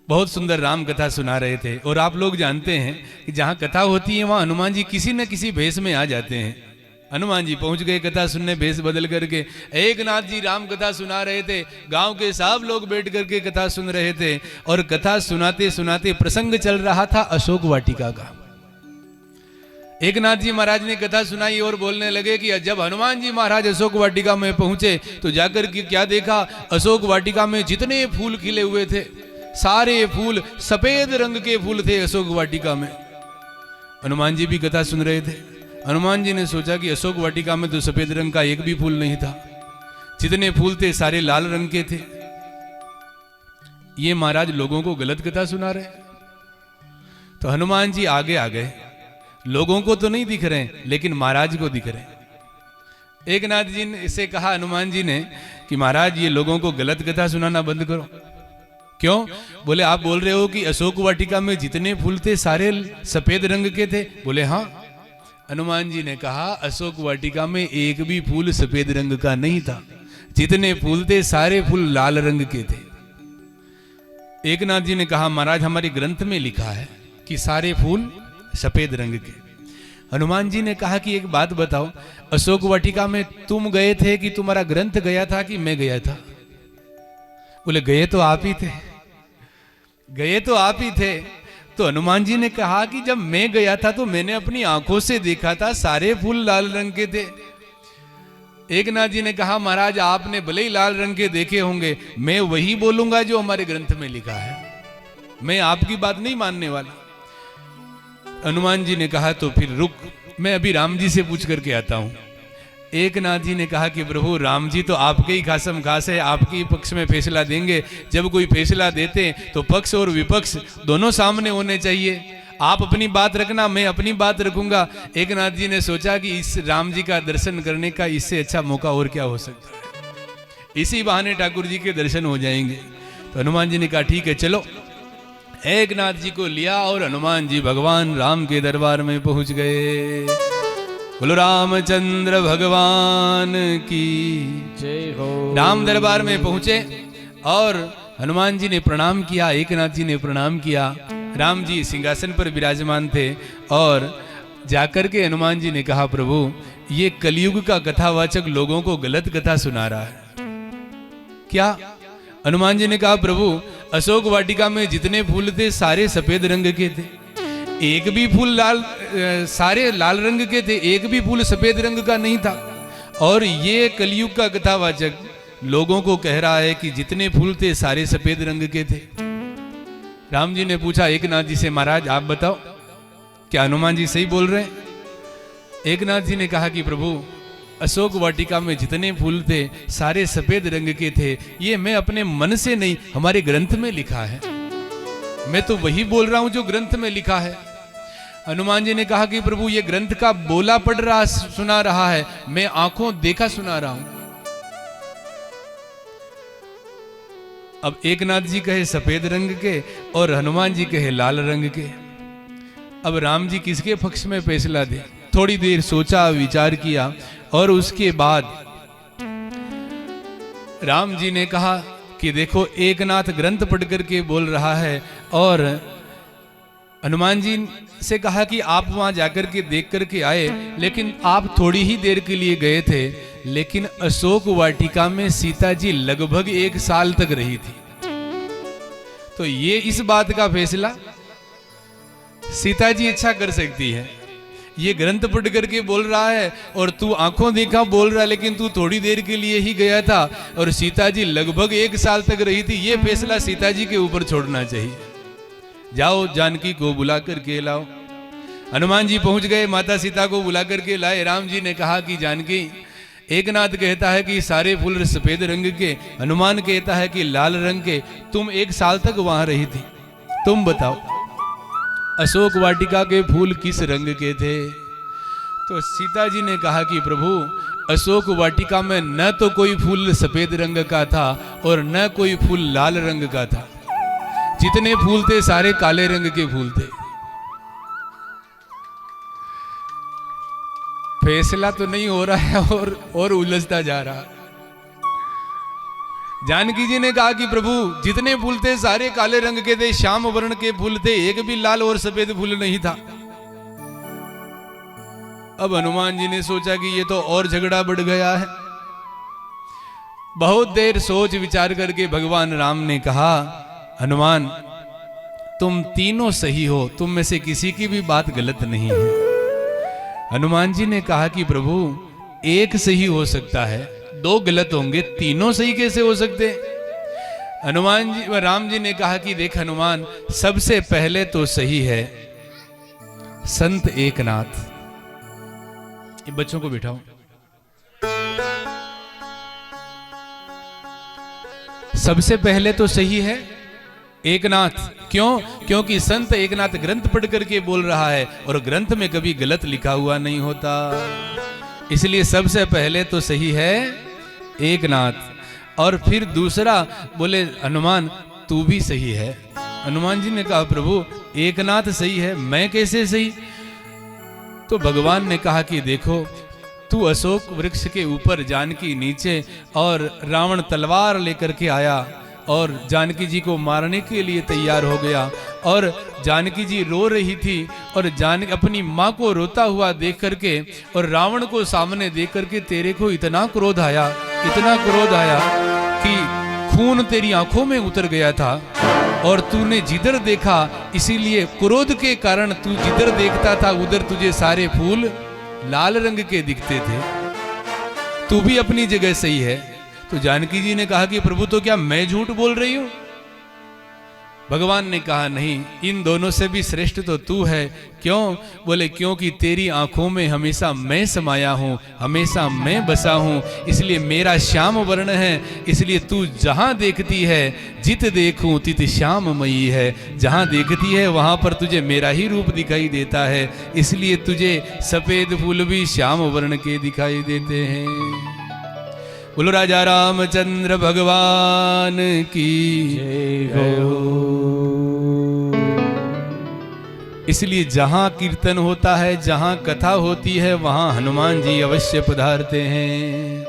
बहुत सुंदर राम कथा सुना रहे थे। और आप लोग जानते हैं कि जहाँ कथा होती है वहाँ हनुमान जी किसी न किसी भेष में आ जाते हैं। हनुमान जी पहुंच गए कथा सुनने भेष बदल करके। एक नाथ जी राम कथा सुना रहे थे, गांव के सब लोग बैठ करके कथा सुन रहे थे। और कथा सुनाते सुनाते प्रसंग चल रहा था अशोक वाटिका का। एक नाथ जी महाराज ने कथा सुनाई और बोलने लगे कि जब हनुमान जी महाराज अशोक वाटिका में पहुंचे तो जाकर के क्या देखा, अशोक वाटिका में जितने फूल खिले हुए थे सारे फूल सफेद रंग के फूल थे अशोक वाटिका में। हनुमान जी भी कथा सुन रहे थे। हनुमान जी ने सोचा कि अशोक वाटिका में तो सफेद रंग का एक भी फूल नहीं था, जितने फूल थे सारे लाल रंग के थे। ये महाराज लोगों को गलत कथा सुना रहे। तो हनुमान जी आगे आ गए। लोगों को तो नहीं दिख रहे लेकिन महाराज को दिख रहे। एक नाथ जी ने इसे कहा हनुमान जी ने कि महाराज ये लोगों को गलत कथा सुनाना बंद करो। क्यों? बोले आप बोल रहे हो कि अशोक वाटिका में जितने फूल थे सारे सफेद रंग के थे। बोले हाँ। हनुमान जी ने कहा अशोक वाटिका में एक भी फूल सफेद रंग का नहीं था, जितने फूल थे सारे फूल लाल रंग के थे। एक नाथ जी ने कहा महाराज हमारे ग्रंथ में लिखा है कि सारे फूल सफेद रंग के। हनुमान जी ने कहा कि एक बात बताओ, अशोक वाटिका में तुम गए थे कि तुम्हारा ग्रंथ गया था कि मैं गया था? बोले गए तो आप ही थे, गए तो आप ही थे। तो हनुमान जी ने कहा कि जब मैं गया था तो मैंने अपनी आंखों से देखा था सारे फूल लाल रंग के थे। एक नाथ जी ने कहा महाराज आपने भले ही लाल रंग के देखे होंगे, मैं वही बोलूंगा जो हमारे ग्रंथ में लिखा है, मैं आपकी बात नहीं मानने वाला। हनुमान जी ने कहा तो फिर रुक, मैं अभी राम जी से पूछ करके आता हूं। एक नाथ जी ने कहा कि प्रभु राम जी तो आपके ही खासम खास है, आपके ही पक्ष में फैसला देंगे। जब कोई फैसला देते तो पक्ष और विपक्ष दोनों सामने होने चाहिए। आप अपनी बात रखना, मैं अपनी बात रखूंगा। एक नाथ जी ने सोचा कि इस राम जी का दर्शन करने का इससे अच्छा मौका और क्या हो सकता है, इसी बहाने ठाकुर जी के दर्शन हो जाएंगे। तो हनुमान जी ने कहा ठीक है चलो। एक नाथ जी को लिया और हनुमान जी भगवान राम के दरबार में पहुंच गए। बोलो रामचंद्र भगवान की जय हो। राम दरबार में पहुंचे और हनुमान जी ने प्रणाम किया, एक नाथ जी ने प्रणाम किया। राम जी सिंहासन पर विराजमान थे और जाकर के हनुमान जी ने कहा प्रभु ये कलयुग का कथावाचक लोगों को गलत कथा सुना रहा है क्या? हनुमान जी ने कहा प्रभु अशोक वाटिका में जितने फूल थे सारे सफेद रंग के थे, एक भी फूल सारे लाल रंग के थे, एक भी फूल सफेद रंग का नहीं था। और ये कलयुग का कथावाचक लोगों को कह रहा है कि जितने फूल थे सारे सफेद रंग के थे। राम जी ने पूछा एक नाथ जी से महाराज आप बताओ क्या हनुमान जी सही बोल रहे हैं? एक नाथ जी ने कहा कि प्रभु अशोक वाटिका में जितने फूल थे सारे सफेद रंग के थे, ये मैं अपने मन से नहीं हमारे ग्रंथ में लिखा है, मैं तो वही बोल रहा हूं जो ग्रंथ में लिखा है। हनुमान जी ने कहा कि प्रभु ये ग्रंथ का बोला पढ़ रहा सुना रहा है, मैं आंखों देखा सुना रहा हूं। अब एक नाथ जी कहे सफेद रंग के और हनुमान जी कहे लाल रंग के। अब राम जी किसके पक्ष में फैसला दे? थोड़ी देर सोचा विचार किया और उसके बाद राम जी ने कहा कि देखो एक नाथ ग्रंथ पढ़ करके बोल रहा है। और हनुमान जी से कहा कि आप वहां जाकर के देख करके आए, लेकिन आप थोड़ी ही देर के लिए गए थे, लेकिन अशोक वाटिका में सीता जी लगभग 1 साल तक रही थी। तो ये इस बात का फैसला सीता जी अच्छा कर सकती है। ये ग्रंथ पढ़ करके बोल रहा है और तू आंखों देखा बोल रहा है, लेकिन तू थोड़ी देर के लिए ही गया था और सीता जी लगभग 1 साल तक रही थी। ये फैसला सीता जी के ऊपर छोड़ना चाहिए। जाओ जानकी को बुला करके लाओ। हनुमान जी पहुंच गए, माता सीता को बुला करके लाए। राम जी ने कहा कि जानकी एक नाथ कहता है कि सारे फूल सफेद रंग के, हनुमान कहता है कि लाल रंग के, तुम 1 साल तक वहां रही थी, तुम बताओ अशोक वाटिका के फूल किस रंग के थे? तो सीता जी ने कहा कि प्रभु अशोक वाटिका में न तो कोई फूल सफेद रंग का था और न कोई फूल लाल रंग का था, जितने फूल थे सारे काले रंग के फूल थे। फैसला तो नहीं हो रहा है और उलझता जा रहा। जानकी जी ने कहा कि प्रभु जितने फूल थे सारे काले रंग के थे, श्याम वर्ण के फूल थे, एक भी लाल और सफेद फूल नहीं था। अब हनुमान जी ने सोचा कि ये तो और झगड़ा बढ़ गया है। बहुत देर सोच विचार करके भगवान राम ने कहा, हनुमान तुम तीनों सही हो, तुम में से किसी की भी बात गलत नहीं है। हनुमान जी ने कहा कि प्रभु एक सही हो सकता है, दो गलत होंगे, तीनों सही कैसे हो सकते? हनुमान जी राम जी ने कहा कि देख हनुमान, सबसे पहले तो सही है संत एकनाथ। ये बच्चों को बिठाओ। सबसे पहले तो सही है एकनाथ। क्यों? क्योंकि संत एकनाथ ग्रंथ पढ़ करके बोल रहा है और ग्रंथ में कभी गलत लिखा हुआ नहीं होता, इसलिए सबसे पहले तो सही है एकनाथ। और फिर दूसरा बोले हनुमान तू भी सही है। हनुमान जी ने कहा प्रभु एकनाथ सही है, मैं कैसे सही? तो भगवान ने कहा कि देखो तू अशोक वृक्ष के ऊपर जानकी नीचे और रावण तलवार लेकर के आया और जानकी जी को मारने के लिए तैयार हो गया और जानकी जी रो रही थी और अपनी माँ को रोता हुआ देख करके और रावण को सामने देख करके तेरे को इतना क्रोध आया कि खून तेरी आंखों में उतर गया था और तूने जिधर देखा, इसीलिए क्रोध के कारण तू जिधर देखता था उधर तुझे सारे फूल लाल रंग के दिखते थे। तू भी अपनी जगह सही है। तो जानकी जी ने कहा कि प्रभु तो क्या मैं झूठ बोल रही हूं? भगवान ने कहा नहीं, इन दोनों से भी श्रेष्ठ तो तू है। क्यों? बोले क्योंकि तेरी आंखों में हमेशा मैं समाया हूं, हमेशा मैं बसा हूं, इसलिए मेरा श्याम वर्ण है। इसलिए तू जहां देखती है, जित देखूं तित श्याममयी है, जहां देखती है वहां पर तुझे मेरा ही रूप दिखाई देता है, इसलिए तुझे सफेद फूल भी श्याम वर्ण के दिखाई देते हैं। बोलो राजा रामचंद्र भगवान की जय हो। इसलिए जहां कीर्तन होता है, जहां कथा होती है, वहां हनुमान जी अवश्य पधारते हैं।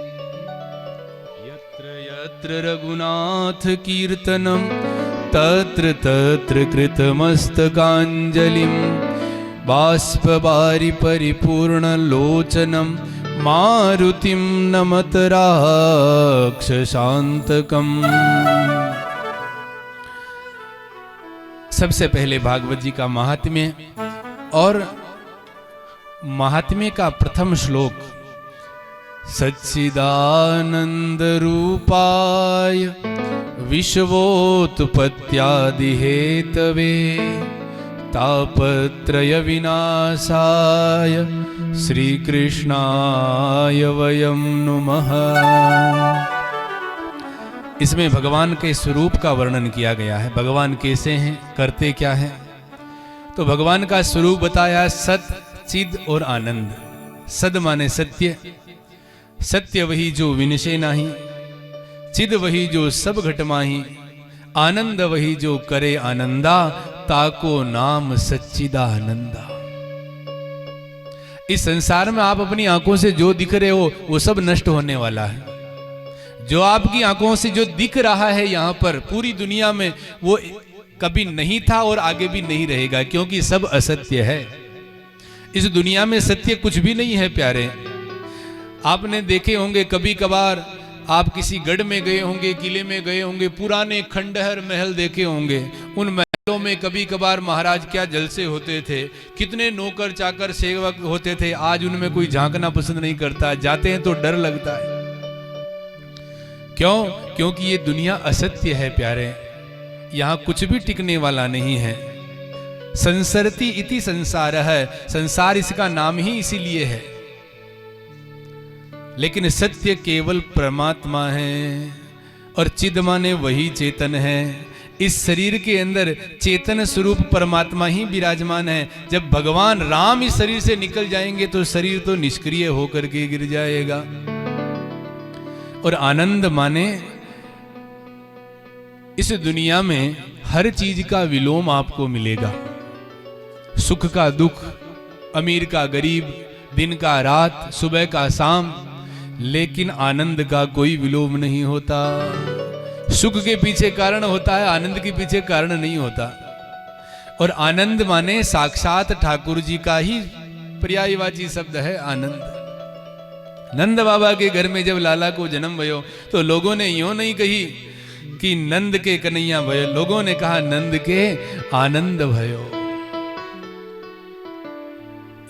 यत्र यत्र रघुनाथ कीर्तनम तत्र तत्र कृतमस्तकांजलिम बाष्पवारि परिपूर्ण लोचनम मारुतिम नमत राक्षसांतकम। सबसे पहले भागवत जी का महात्म्य और महात्म्य का प्रथम श्लोक, सच्चिदानंद रूपाय विश्वोत्पत्त्यादि हेतवे तापत्रय विनाशाय श्री कृष्णाय वयम नुमः। इसमें भगवान के स्वरूप का वर्णन किया गया है। भगवान कैसे हैं, करते क्या हैं? तो भगवान का स्वरूप बताया सत, चिद और आनंद। सद माने सत्य, सत्य वही जो विनशे नाही, चिद वही जो सब घट माही, आनंद वही जो करे आनंदा, ताको नाम सच्चिदानंदा। इस संसार में आप अपनी आंखों से जो दिख रहे हो वो सब नष्ट होने वाला है। जो आपकी आंखों से जो दिख रहा है यहाँ पर पूरी दुनिया में, वो कभी नहीं था और आगे भी नहीं रहेगा, क्योंकि सब असत्य है। इस दुनिया में सत्य कुछ भी नहीं है प्यारे। आपने देखे होंगे कभी कभार, आप किसी गढ़ में गए होंगे, किले में गए होंगे, पुराने खंडहर महल देखे होंगे। उन महलों में कभी कभार महाराज क्या जलसे होते थे, कितने नौकर चाकर सेवक होते थे। आज उनमें कोई झांकना पसंद नहीं करता, जाते हैं तो डर लगता है। क्यों? क्योंकि ये दुनिया असत्य है प्यारे, यहाँ कुछ भी टिकने वाला नहीं है। संसरति इति संसार है, संसार इसका नाम ही इसीलिए है। लेकिन सत्य केवल परमात्मा है और चिद माने वही चेतन है। इस शरीर के अंदर चेतन स्वरूप परमात्मा ही विराजमान है। जब भगवान राम इस शरीर से निकल जाएंगे तो शरीर तो निष्क्रिय होकर के गिर जाएगा। और आनंद माने इस दुनिया में हर चीज का विलोम आपको मिलेगा। सुख का दुख, अमीर का गरीब, दिन का रात, सुबह का शाम, लेकिन आनंद का कोई विलोम नहीं होता। सुख के पीछे कारण होता है, आनंद के पीछे कारण नहीं होता। और आनंद माने साक्षात ठाकुर जी का ही पर्यायवाची शब्द है आनंद। नंद बाबा के घर में जब लाला को जन्म भयो तो लोगों ने यूं नहीं कही कि नंद के कन्हैया भयो, लोगों ने कहा नंद के आनंद भयो,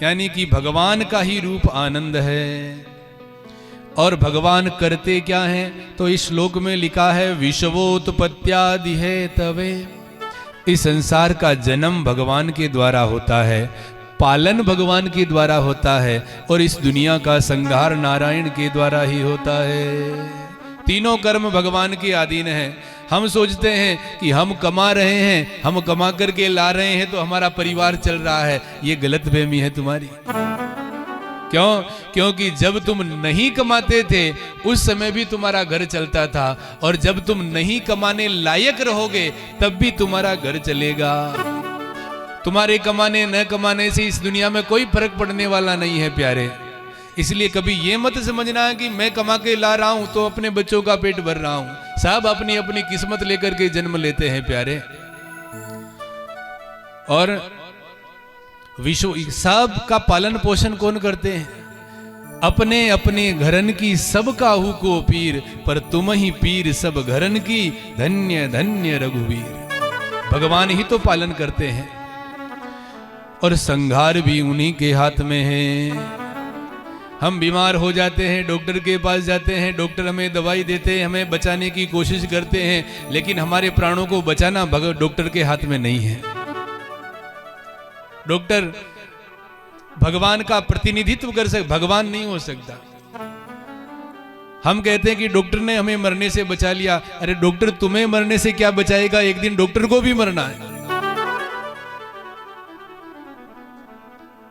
यानी कि भगवान का ही रूप आनंद है। और भगवान करते क्या हैं? तो इस श्लोक में लिखा है विश्वोत्पत्त्यादि है तवे। इस संसार का जन्म भगवान के द्वारा होता है, पालन भगवान के द्वारा होता है, और इस दुनिया का संहार नारायण के द्वारा ही होता है। तीनों कर्म भगवान के अधीन हैं। हम सोचते हैं कि हम कमा रहे हैं, हम कमा करके ला रहे हैं तो हमारा परिवार चल रहा है। ये गलतफहमी है तुम्हारी। क्यों? क्योंकि जब तुम नहीं कमाते थे उस समय भी तुम्हारा घर चलता था, और जब तुम नहीं कमाने लायक रहोगे तब भी तुम्हारा घर चलेगा। तुम्हारे कमाने न कमाने से इस दुनिया में कोई फर्क पड़ने वाला नहीं है प्यारे। इसलिए कभी ये मत समझना कि मैं कमा के ला रहा हूं तो अपने बच्चों का पेट भर रहा हूं। सब अपनी अपनी किस्मत लेकर के जन्म लेते हैं प्यारे। और विश्व सब का पालन पोषण कौन करते हैं? अपने अपने घरन की सब काहू को पीर, पर तुम ही पीर सब घरन की, धन्य धन्य रघुवीर। भगवान ही तो पालन करते हैं, और संहार भी उन्हीं के हाथ में है। हम बीमार हो जाते हैं, डॉक्टर के पास जाते हैं, डॉक्टर हमें दवाई देते हैं, हमें बचाने की कोशिश करते हैं, लेकिन हमारे प्राणों को बचाना डॉक्टर के हाथ में नहीं है। डॉक्टर भगवान का प्रतिनिधित्व कर सकता, भगवान नहीं हो सकता। हम कहते हैं कि डॉक्टर ने हमें मरने से बचा लिया। अरे डॉक्टर तुम्हें मरने से क्या बचाएगा? एक दिन डॉक्टर को भी मरना है।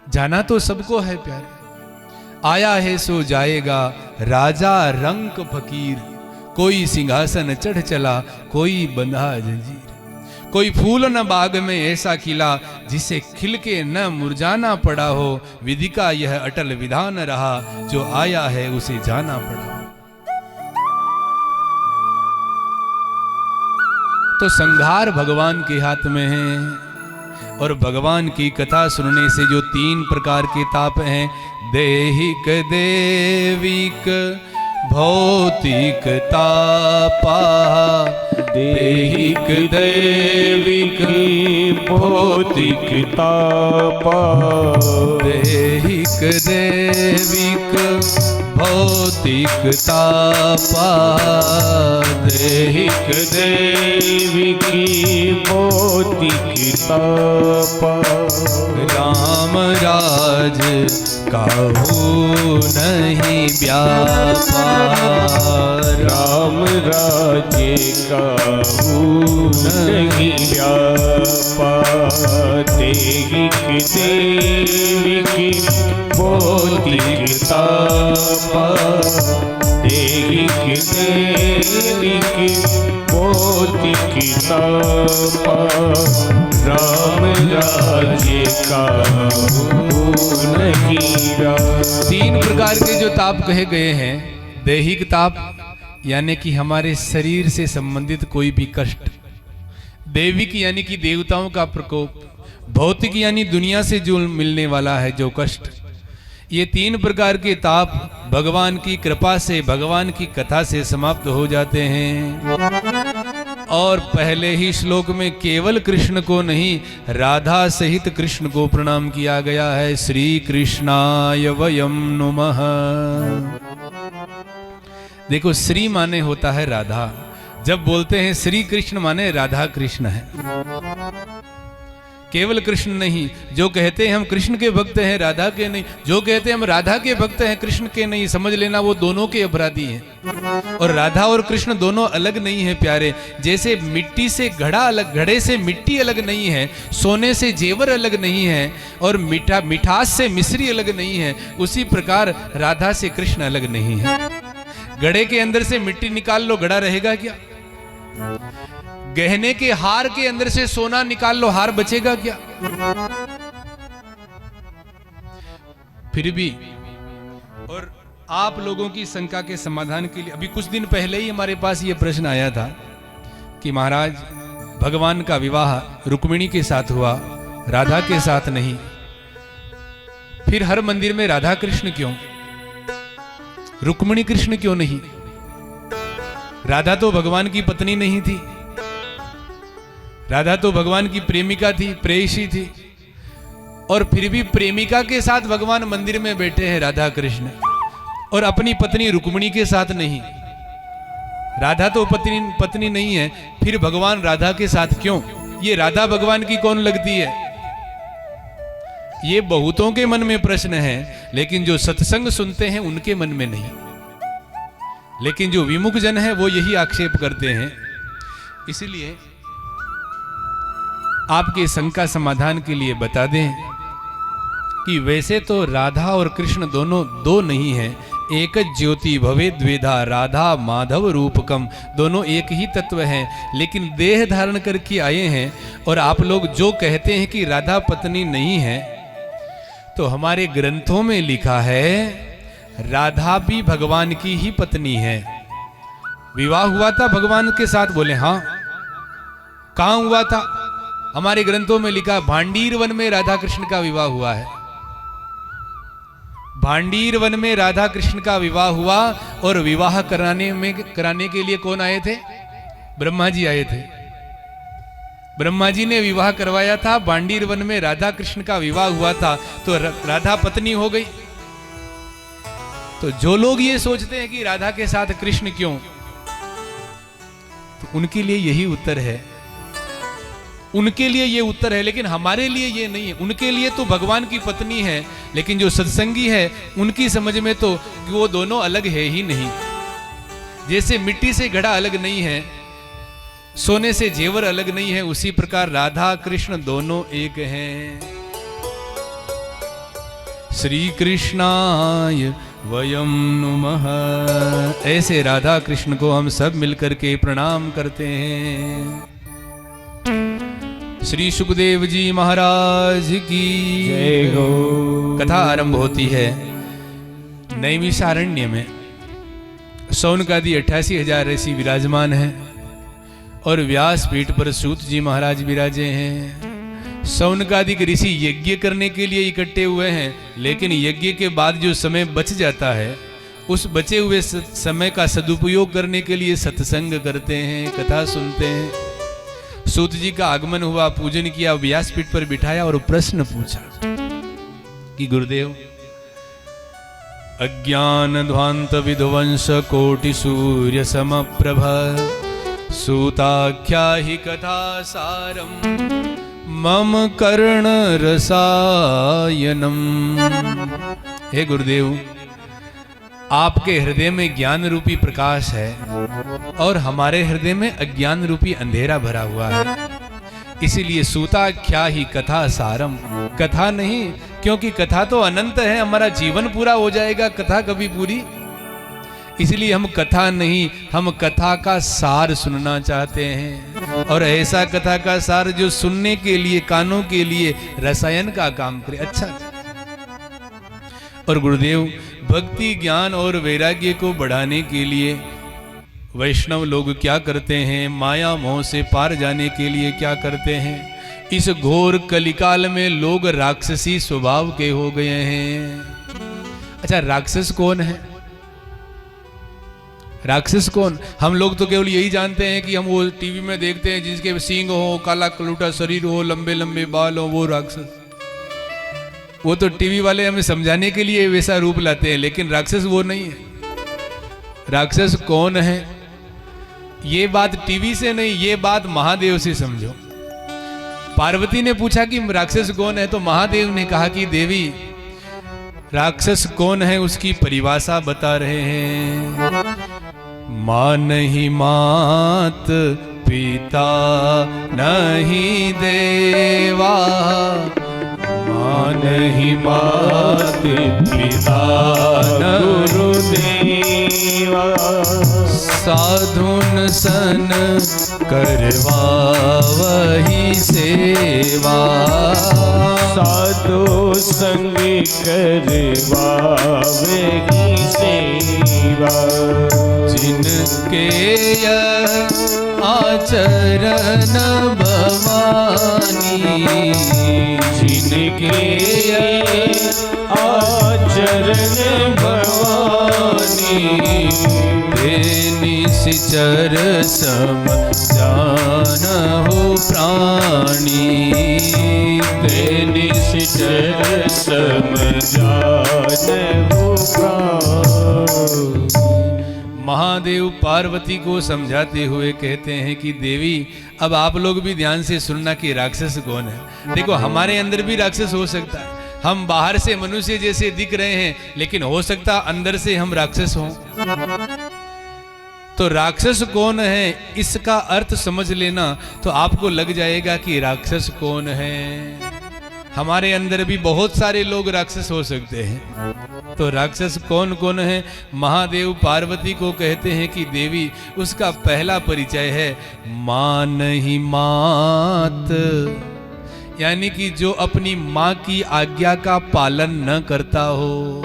जाना तो सबको है प्यारे। आया है सो जाएगा, राजा रंक फकीर। कोई सिंहासन चढ़ चला, कोई बंधा जंजीर। कोई फूल न बाग में ऐसा खिला, जिसे खिल के न मुरझाना पड़ा हो। विधि का यह अटल विधान रहा, जो आया है उसे जाना पड़ा। तो संहार भगवान के हाथ में है। और भगवान की कथा सुनने से जो 3 प्रकार के ताप हैं, देहिक देविक भौतिक तापा। देहिक दैविक भौतिक तापा। देहिक देविक भौतिक तापा। देहिक दैविक भौतिक तापा। राम राज काहू नहीं व्यापा। राम राज्य काहू नहीं व्यापा। देहिक देविक भौतिक तापा। देहिक देविक भौतिक तापा। राम राज्य काहू नहीं व्यापा। 3 प्रकार के जो ताप कहे गए हैं, दैहिक ताप यानी कि हमारे शरीर से संबंधित कोई भी कष्ट, दैविक यानी कि देवताओं का प्रकोप, भौतिक यानी दुनिया से जो मिलने वाला है जो कष्ट। ये 3 प्रकार के ताप भगवान की कृपा से, भगवान की कथा से समाप्त हो जाते हैं। और पहले ही श्लोक में केवल कृष्ण को नहीं, राधा सहित कृष्ण को प्रणाम किया गया है। श्री कृष्णाय वयम नुमः। देखो, श्री माने होता है राधा। जब बोलते हैं श्री कृष्ण माने राधा कृष्ण है, केवल कृष्ण नहीं। जो कहते हैं हम कृष्ण के भक्त हैं, राधा के नहीं, जो कहते हैं हम राधा के भक्त हैं, कृष्ण के नहीं, समझ लेना वो दोनों के अपराधी हैं। और राधा और कृष्ण दोनों अलग नहीं है प्यारे। जैसे मिट्टी से घड़ा अलग, घड़े से मिट्टी अलग नहीं है, सोने से जेवर अलग नहीं है, और मिठास से मिश्री अलग नहीं है, उसी प्रकार राधा से कृष्ण अलग नहीं है। घड़े के अंदर से मिट्टी निकाल लो, घड़ा रहेगा क्या? गहने के हार के अंदर से सोना निकाल लो, हार बचेगा क्या? फिर भी, और आप लोगों की शंका के समाधान के लिए अभी कुछ दिन पहले ही हमारे पास ये प्रश्न आया था कि महाराज भगवान का विवाह रुक्मिणी के साथ हुआ, राधा के साथ नहीं। फिर हर मंदिर में राधा कृष्ण क्यों, रुक्मिणी कृष्ण क्यों नहीं? राधा तो भगवान की पत्नी नहीं थी, राधा तो भगवान की प्रेमिका थी, प्रेयसी थी, और फिर भी प्रेमिका के साथ भगवान मंदिर में बैठे हैं राधा कृष्ण, और अपनी पत्नी रुक्मिणी के साथ नहीं। राधा तो पत्नी नहीं है, फिर भगवान राधा के साथ क्यों? ये राधा भगवान की कौन लगती है? ये बहुतों के मन में प्रश्न है, लेकिन जो सत्संग सुनते हैं उनके मन में नहीं। लेकिन जो विमुख जन है वो यही आक्षेप करते हैं। इसलिए आपके शंका समाधान के लिए बता दें कि वैसे तो राधा और कृष्ण दोनों दो नहीं है, एक ज्योति भवे द्वेधा, राधा माधव रूपकम, दोनों एक ही तत्व हैं, लेकिन देह धारण करके आए हैं। और आप लोग जो कहते हैं कि राधा पत्नी नहीं है, तो हमारे ग्रंथों में लिखा है राधा भी भगवान की ही पत्नी है। विवाह हुआ था भगवान के साथ, बोले हाँ। कहां हुआ था? हमारे ग्रंथों में लिखा भांडीर वन में राधा कृष्ण का विवाह हुआ है। भांडीर वन में राधा कृष्ण का विवाह हुआ, और विवाह कराने के लिए कौन आए थे? ब्रह्मा जी आए थे। ब्रह्मा जी ने विवाह करवाया था, भांडीर वन में राधा कृष्ण का विवाह हुआ था, तो राधा पत्नी हो गई। तो जो लोग ये सोचते हैं कि राधा के साथ कृष्ण क्यों, तो उनके लिए यही उत्तर है, उनके लिए ये उत्तर है, लेकिन हमारे लिए ये नहीं है। उनके लिए तो भगवान की पत्नी है, लेकिन जो सत्संगी है उनकी समझ में तो वो दोनों अलग है ही नहीं। जैसे मिट्टी से घड़ा अलग नहीं है, सोने से जेवर अलग नहीं है, उसी प्रकार राधा कृष्ण दोनों एक हैं। श्री कृष्णाय वयम नुमः, ऐसे राधा कृष्ण को हम सब मिलकर के प्रणाम करते हैं। श्री सुखदेव जी महाराज की जय हो। कथा आरंभ होती है नैमिषारण्य में। शौनकादि 88,000 ऋषि विराजमान हैं, और व्यासपीठ पर सूत जी महाराज विराजे हैं। शौनकादि ऋषि यज्ञ करने के लिए इकट्ठे हुए हैं, लेकिन यज्ञ के बाद जो समय बच जाता है, उस बचे हुए समय का सदुपयोग करने के लिए सत्संग करते हैं, कथा सुनते हैं। सूत जी का आगमन हुआ, पूजन किया, व्यासपीठ पर बिठाया और प्रश्न पूछा कि गुरुदेव, अज्ञान ध्वांत विध्वंस कोटि सूर्य समप्रभ, सूताख्या ही कथा सारम मम कर्ण रसायनम। हे गुरुदेव, आपके हृदय में ज्ञान रूपी प्रकाश है, और हमारे हृदय में अज्ञान रूपी अंधेरा भरा हुआ है। इसीलिए सूताख्या ही कथा सारम, कथा नहीं, क्योंकि कथा तो अनंत है, हमारा जीवन पूरा हो जाएगा, कथा कभी पूरी। इसलिए हम कथा नहीं, हम कथा का सार सुनना चाहते हैं, और ऐसा कथा का सार जो सुनने के लिए, कानों के लिए रसायन का काम करे। अच्छा, और गुरुदेव, भक्ति ज्ञान और वैराग्य को बढ़ाने के लिए वैष्णव लोग क्या करते हैं, माया मोह से पार जाने के लिए क्या करते हैं? इस घोर कलिकाल में लोग राक्षसी स्वभाव के हो गए हैं। अच्छा, राक्षस कौन है? राक्षस कौन? हम लोग तो केवल यही जानते हैं कि हम वो टीवी में देखते हैं जिसके सींग हो, काला कलूटा शरीर हो, लंबे लंबे बाल हो, वो राक्षस। वो तो टीवी वाले हमें समझाने के लिए वैसा रूप लाते हैं, लेकिन राक्षस वो नहीं है। राक्षस कौन है? ये बात टीवी से नहीं, ये बात महादेव से समझो। पार्वती ने पूछा कि राक्षस कौन है, तो महादेव ने कहा कि देवी, राक्षस कौन है उसकी परिभाषा बता रहे हैं। मां नहीं मात, पिता नहीं देवा, मां नहीं मात, पिता न गुरुदेवा, साधुन सन करवा वही सेवा, साधु संग करवा वही सेवा, जिनके यह आचरण भवानी, जिनके आचरण भवानी, निश्चर सम जानहु प्राणी, निश्चर सम जानहु प्राणी। महादेव पार्वती को समझाते हुए कहते हैं कि देवी, अब आप लोग भी ध्यान से सुनना कि राक्षस कौन है। देखो, हमारे अंदर भी राक्षस हो सकता है। हम बाहर से मनुष्य जैसे दिख रहे हैं, लेकिन हो सकता अंदर से हम राक्षस हों। तो राक्षस कौन है, इसका अर्थ समझ लेना तो आपको लग जाएगा कि राक्षस कौन है। हमारे अंदर भी बहुत सारे लोग राक्षस हो सकते हैं। तो राक्षस कौन कौन है? महादेव पार्वती को कहते हैं कि देवी, उसका पहला परिचय है मां नहीं मात, यानी कि जो अपनी माँ की आज्ञा का पालन न करता हो,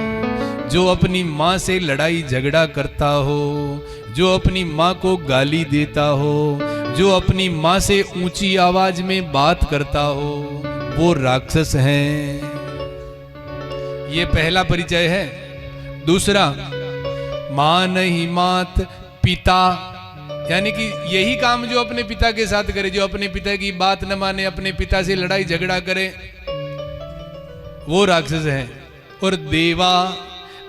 जो अपनी माँ से लड़ाई झगड़ा करता हो, जो अपनी माँ को गाली देता हो, जो अपनी माँ से ऊंची आवाज में बात करता हो, वो राक्षस हैं। ये पहला परिचय है। दूसरा, मां नहीं मात पिता, यानी कि यही काम जो अपने पिता के साथ करे, जो अपने पिता की बात न माने, अपने पिता से लड़ाई झगड़ा करे, वो राक्षस है। और देवा,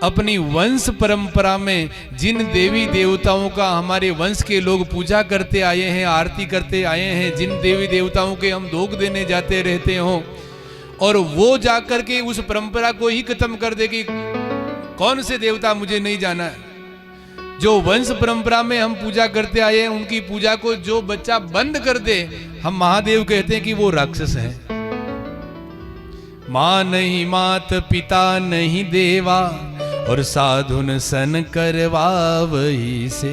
अपनी वंश परंपरा में जिन देवी देवताओं का हमारे वंश के लोग पूजा करते आए हैं, आरती करते आए हैं, जिन देवी देवताओं के हम धोख देने जाते रहते हों, और वो जाकर के उस परंपरा को ही खत्म कर दे कि कौन से देवता मुझे नहीं जाना है। जो वंश परंपरा में हम पूजा करते आए हैं, उनकी पूजा को जो बच्चा बंद कर दे, हम महादेव कहते हैं कि वो राक्षस है। मां नहीं मात पिता नहीं देवा, और साधुन सन करवा वही से।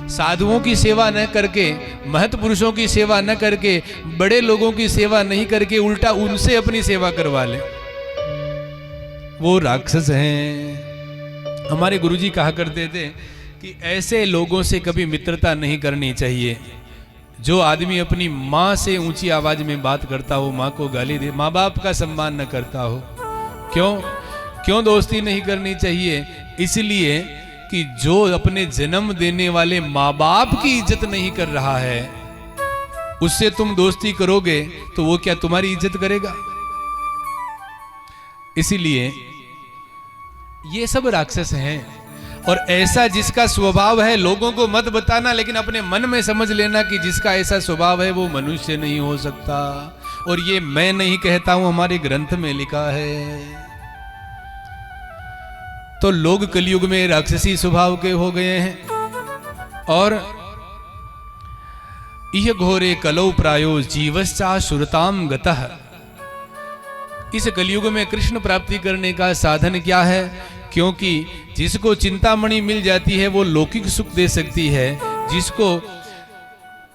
साधुओं की सेवा न करके, महत पुरुषों की सेवा न करके, बड़े लोगों की सेवा नहीं करके, उल्टा उनसे अपनी सेवा करवा ले, वो राक्षस हैं। हमारे गुरुजी कहा करते थे कि ऐसे लोगों से कभी मित्रता नहीं करनी चाहिए। जो आदमी अपनी माँ से ऊंची आवाज में बात करता हो, माँ को गाली दे, माँ बाप का सम्मान न करता हो। क्यों दोस्ती नहीं करनी चाहिए? इसलिए कि जो अपने जन्म देने वाले माँ बाप की इज्जत नहीं कर रहा है, उससे तुम दोस्ती करोगे तो वो क्या तुम्हारी इज्जत करेगा? इसीलिए ये सब राक्षस हैं। और ऐसा जिसका स्वभाव है, लोगों को मत बताना, लेकिन अपने मन में समझ लेना कि जिसका ऐसा स्वभाव है वो मनुष्य नहीं हो सकता। और ये मैं नहीं कहता हूं, हमारे ग्रंथ में लिखा है। तो लोग कलयुग में राक्षसी स्वभाव के हो गए हैं। और इह घोरे कलौ प्रायो जीवश्चा सुरताम गतः। इस कलयुग में कृष्ण प्राप्ति करने का साधन क्या है? क्योंकि जिसको चिंतामणि मिल जाती है वो लौकिक सुख दे सकती है, जिसको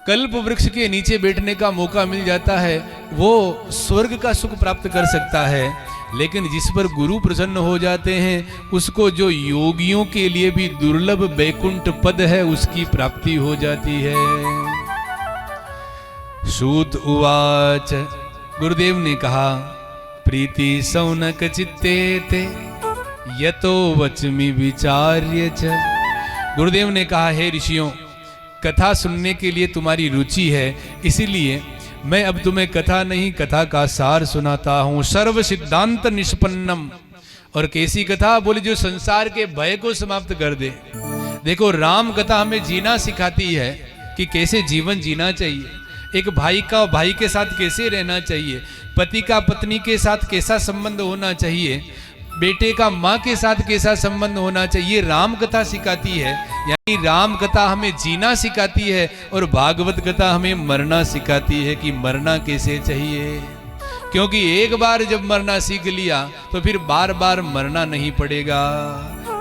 कल्प वृक्ष के नीचे बैठने का मौका मिल जाता है वो स्वर्ग का सुख प्राप्त कर सकता है। लेकिन जिस पर गुरु प्रसन्न हो जाते हैं, उसको जो योगियों के लिए भी दुर्लभ बैकुंठ पद है, उसकी प्राप्ति हो जाती है। सूत उवाच, गुरुदेव ने कहा, प्रीति सौनक चित्ते ते यतो वचमि विचार्य च। गुरुदेव ने कहा, हे ऋषियों, कथा सुनने के लिए तुम्हारी रुचि है, इसीलिए मैं अब तुम्हें कथा नहीं, कथा का सार सुनाता हूं। सर्व सिद्धांत निष्पन्नम। और कैसी कथा? बोले जो संसार के भय को समाप्त कर दे। देखो, राम कथा हमें जीना सिखाती है कि कैसे जीवन जीना चाहिए, एक भाई का भाई के साथ कैसे रहना चाहिए, पति का पत्नी के साथ कैसा संबंध होना चाहिए, बेटे का माँ के साथ कैसा संबंध होना चाहिए, राम कथा सिखाती है। यानी राम कथा हमें जीना सिखाती है और भागवत कथा हमें मरना सिखाती है कि मरना कैसे चाहिए। क्योंकि एक बार जब मरना सीख लिया तो फिर बार बार मरना नहीं पड़ेगा।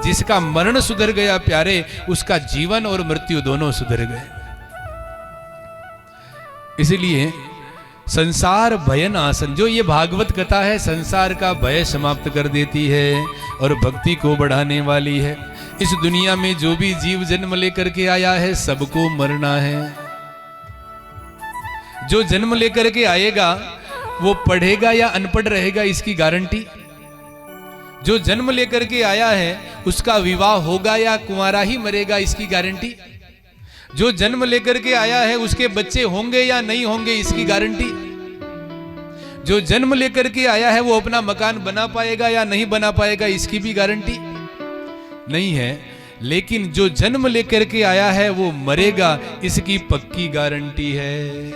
जिसका मरण सुधर गया प्यारे, उसका जीवन और मृत्यु दोनों सुधर गए। इसलिए संसार भयन आसन, जो ये भागवत कथा है, संसार का भय समाप्त कर देती है और भक्ति को बढ़ाने वाली है। इस दुनिया में जो भी जीव जन्म लेकर के आया है, सबको मरना है। जो जन्म लेकर के आएगा वो पढ़ेगा या अनपढ़ रहेगा इसकी गारंटी? जो जन्म लेकर के आया है उसका विवाह होगा या कुंवारा ही मरेगा इसकी गारंटी? जो जन्म लेकर के आया है उसके बच्चे होंगे या नहीं होंगे इसकी गारंटी? जो जन्म लेकर के आया है वो अपना मकान बना पाएगा या नहीं बना पाएगा इसकी भी गारंटी नहीं है। लेकिन जो जन्म लेकर के आया है वो मरेगा इसकी पक्की गारंटी है।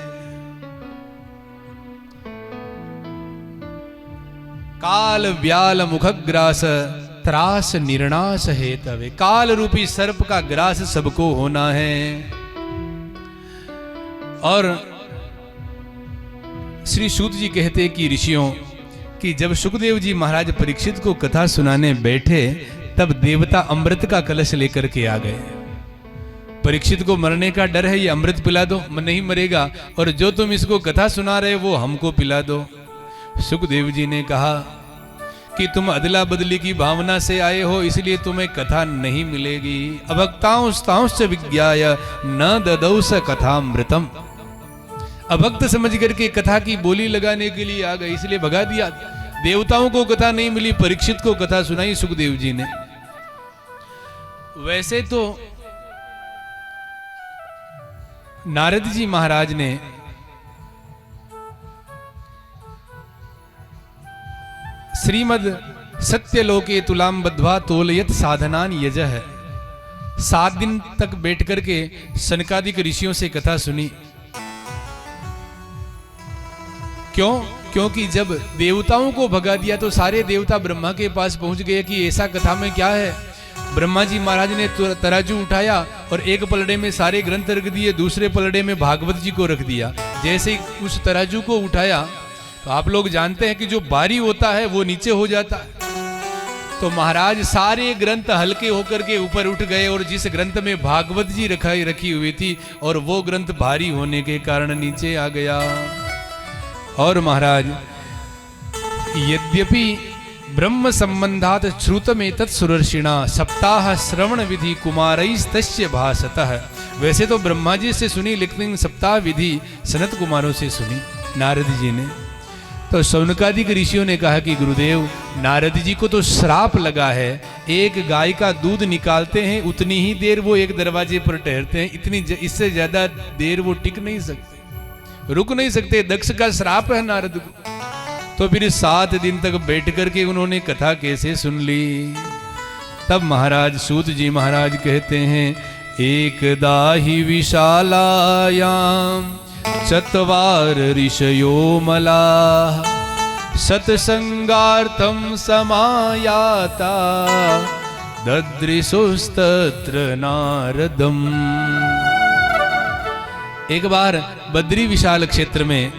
काल व्याल मुखग्रास त्रास निर्णास हेतवे। काल रूपी सर्प का ग्रास सबको होना है। और श्री सूत जी कहते कि ऋषियों कि जब सुखदेव जी महाराज परीक्षित को कथा सुनाने बैठे तब देवता अमृत का कलश लेकर के आ गए। परीक्षित को मरने का डर है, ये अमृत पिला दो, नहीं मरेगा, और जो तुम इसको कथा सुना रहे वो हमको पिला दो। सुखदेव जी ने कहा कि तुम अदला बदली की भावना से आए हो इसलिए तुम्हें कथा नहीं मिलेगी। अभक्तांश विज्ञाय न ददौ स कथामृतम। अभक्त समझ करके कथा की बोली लगाने के लिए आ गए इसलिए भगा दिया। देवताओं को कथा नहीं मिली, परीक्षित को कथा सुनाई सुखदेव जी ने। वैसे तो नारद जी महाराज ने श्रीमद सत्यलोके तुलाम बद्ध्वा तोलयत साधनान यजः 7 दिन तक बैठ करके सनकादिक ऋषियों से कथा सुनी। क्यों? क्योंकि जब देवताओं को भगा दिया तो सारे देवता ब्रह्मा के पास पहुंच गए कि ऐसा कथा में क्या है। ब्रह्मा जी महाराज ने तराजू उठाया और एक पलड़े में सारे ग्रंथ रख दिए, दूसरे पलड़े में भागवत जी को रख दिया। जैसे ही उस तराजू को उठाया तो आप लोग जानते हैं कि जो भारी होता है वो नीचे हो जाता है। तो महाराज सारे ग्रंथ हल्के होकर के ऊपर उठ गए और जिस ग्रंथ में भागवत जी रखी हुई थी और वो ग्रंथ भारी होने के कारण नीचे आ गया। और महाराज यद्यपि ब्रह्म संबंधात श्रुतमेतत् सुरर्षिणा सप्ताह श्रवण विधि कुमारैस्तस्य भासतः। वैसे तो ब्रह्मा जी से सुनी लेकिन सप्ताह विधि सनत कुमारों से सुनी नारद जी ने। तो शौनकादिक ऋषियों ने कहा कि गुरुदेव नारद जी को तो श्राप लगा है, एक गाय का दूध निकालते हैं उतनी ही देर वो एक दरवाजे पर ठहरते हैं, इससे ज्यादा देर वो टिक नहीं सकते, रुक नहीं सकते। दक्ष का श्राप है नारद को। तो फिर 7 दिन तक बैठ करके उन्होंने कथा कैसे सुन ली। तब महाराज सूत जी महाराज कहते हैं एकदा ही विशालायाम चत्वार ऋषयो मलाः सत्संगार्थम समायाता ददृशुस्तत्र नारदम। एक बार बद्री विशाल क्षेत्र में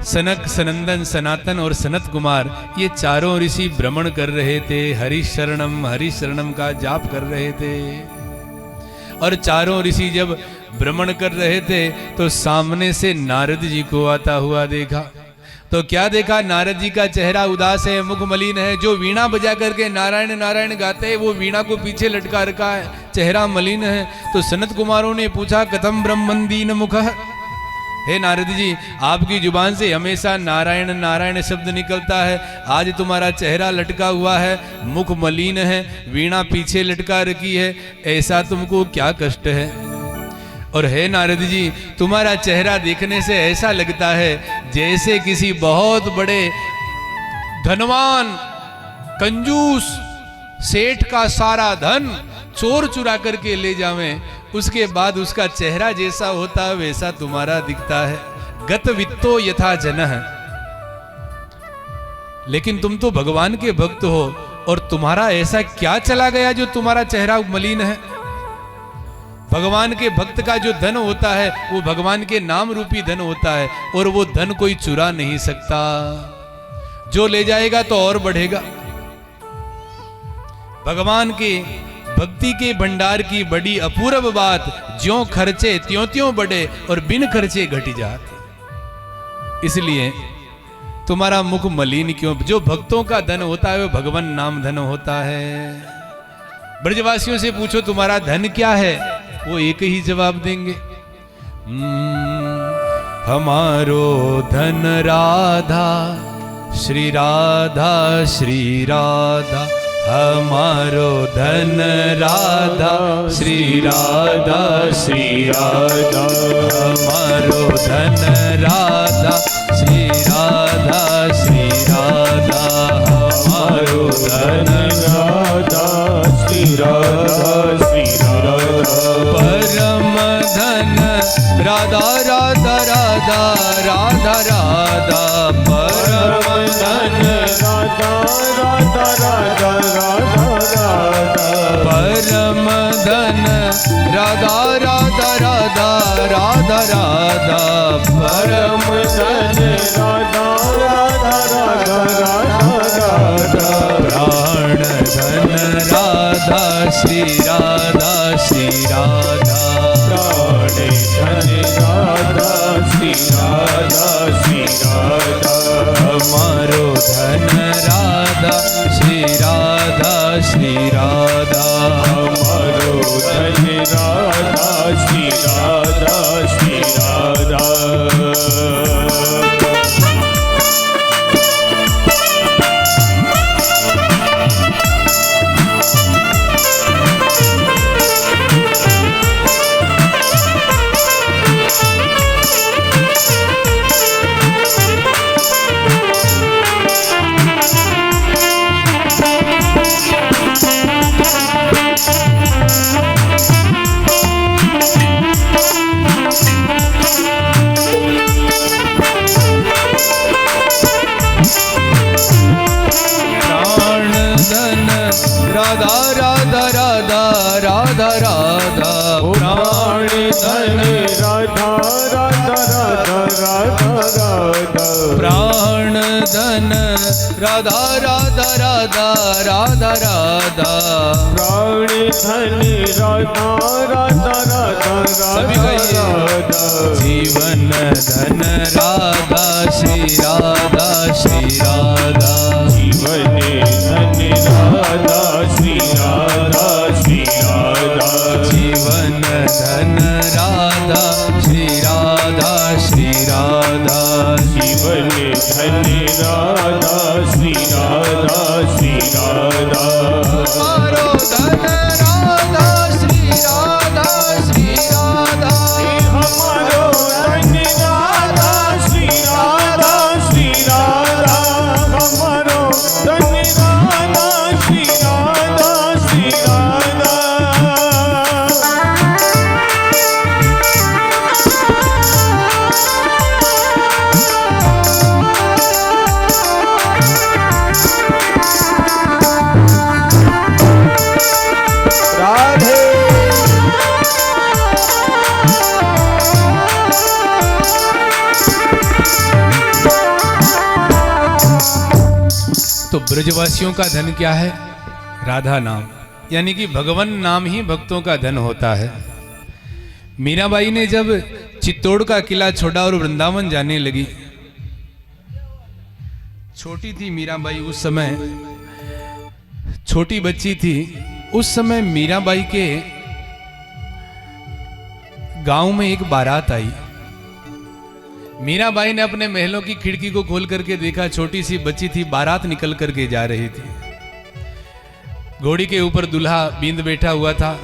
सनक, सनंदन, सनातन और सनत कुमार ये चारों ऋषि भ्रमण कर रहे थे। हरिशरणम का जाप कर रहे थे। और चारों ऋषि जब भ्रमण कर रहे थे तो सामने से नारद जी को आता हुआ देखा। तो क्या देखा? नारद जी का चेहरा उदास है, मुख मलिन है। जो वीणा बजा करके नारायण नारायण गाते हैं वो वीणा को पीछे लटका रखा है, चेहरा मलिन है। तो सनत कुमारों ने पूछा कथम ब्रह्मन दीन मुखः। हे नारद जी, आपकी जुबान से हमेशा नारायण नारायण शब्द निकलता है, आज तुम्हारा चेहरा लटका हुआ है, मुख मलिन है, वीणा पीछे लटका रखी है, ऐसा तुमको क्या कष्ट है? और हे नारद जी, तुम्हारा चेहरा देखने से ऐसा लगता है जैसे किसी बहुत बड़े धनवान कंजूस सेठ का सारा धन चोर चुरा करके ले जावें, उसके बाद उसका चेहरा जैसा होता है वैसा तुम्हारा दिखता है। गत वित्तो यथा जनः। लेकिन तुम तो भगवान के भक्त हो और तुम्हारा ऐसा क्या चला गया जो तुम्हारा चेहरा मलिन है? भगवान के भक्त का जो धन होता है वो भगवान के नाम रूपी धन होता है और वो धन कोई चुरा नहीं सकता। जो ले जाएगा तो और बढ़ेगा। भगवान के भक्ति के भंडार की बड़ी अपूर्व बात, ज्यों खर्चे त्यों त्यों बढ़े और बिन खर्चे घट जाते। इसलिए तुम्हारा मुख मलिन क्यों? जो भक्तों का धन होता है वो भगवान नाम धन होता है। ब्रजवासियों से पूछो तुम्हारा धन क्या है, वो एक ही जवाब देंगे। हमारो धन राधा श्री राधा श्री राधा, हमारो धन राधा श्री राधा श्री राधा, हमारो धन राधा श्री राधा श्री राधा, हमारो धन राधा श्री राधा श्री राधा, परम धन राधा राधा राधा राधा राधा, परम धन राधा राधा राधा राधा राधा, परम धन राधा राधा राधा राधा राधा, परम धन राधा राधा राधा राधा राधा, प्राण धन राधा श्री राधा श्री राधा, प्राण धन राधा श्री राधा श्री राधा, हमारो धन राधा श्री राधा श्री राधा, हमारो धन राधा श्री राधा श्री राधा। राधा राधा राधा राधा राधा, प्राण धन राधा राधा राधा राधा राधा, प्राण धन राधा राधा राधा राधा राधा, प्राण धन राधा राधा राधा राधा राधा, जीवन धन राधा श्री राधा श्री राधा, जीवन धन राधा श्री राधा श्री राधा, जीवन धन राधा श्री राधा श्री राधा, जीवन धन राधा श्री राधा श्री राधा, हमारो धन राधा श्री राधा श्री राधा, हमारो धन राधा श्री राधा श्री राधा, हमारो धन राधा श्री राधा श्री राधा। राधे तो ब्रजवासियों का धन क्या है? राधा नाम, यानी कि भगवान नाम ही भक्तों का धन होता है। मीराबाई ने जब चित्तौड़ का किला छोड़ा और वृंदावन जाने लगी, छोटी थी मीराबाई उस समय, छोटी बच्ची थी उस समय। मीराबाई के गांव में एक बारात आई। मीराबाई ने अपने महलों की खिड़की को खोल करके देखा, छोटी सी बच्ची थी, बारात निकल करके जा रही थी। घोड़ी के ऊपर दूल्हा बींद बैठा हुआ था,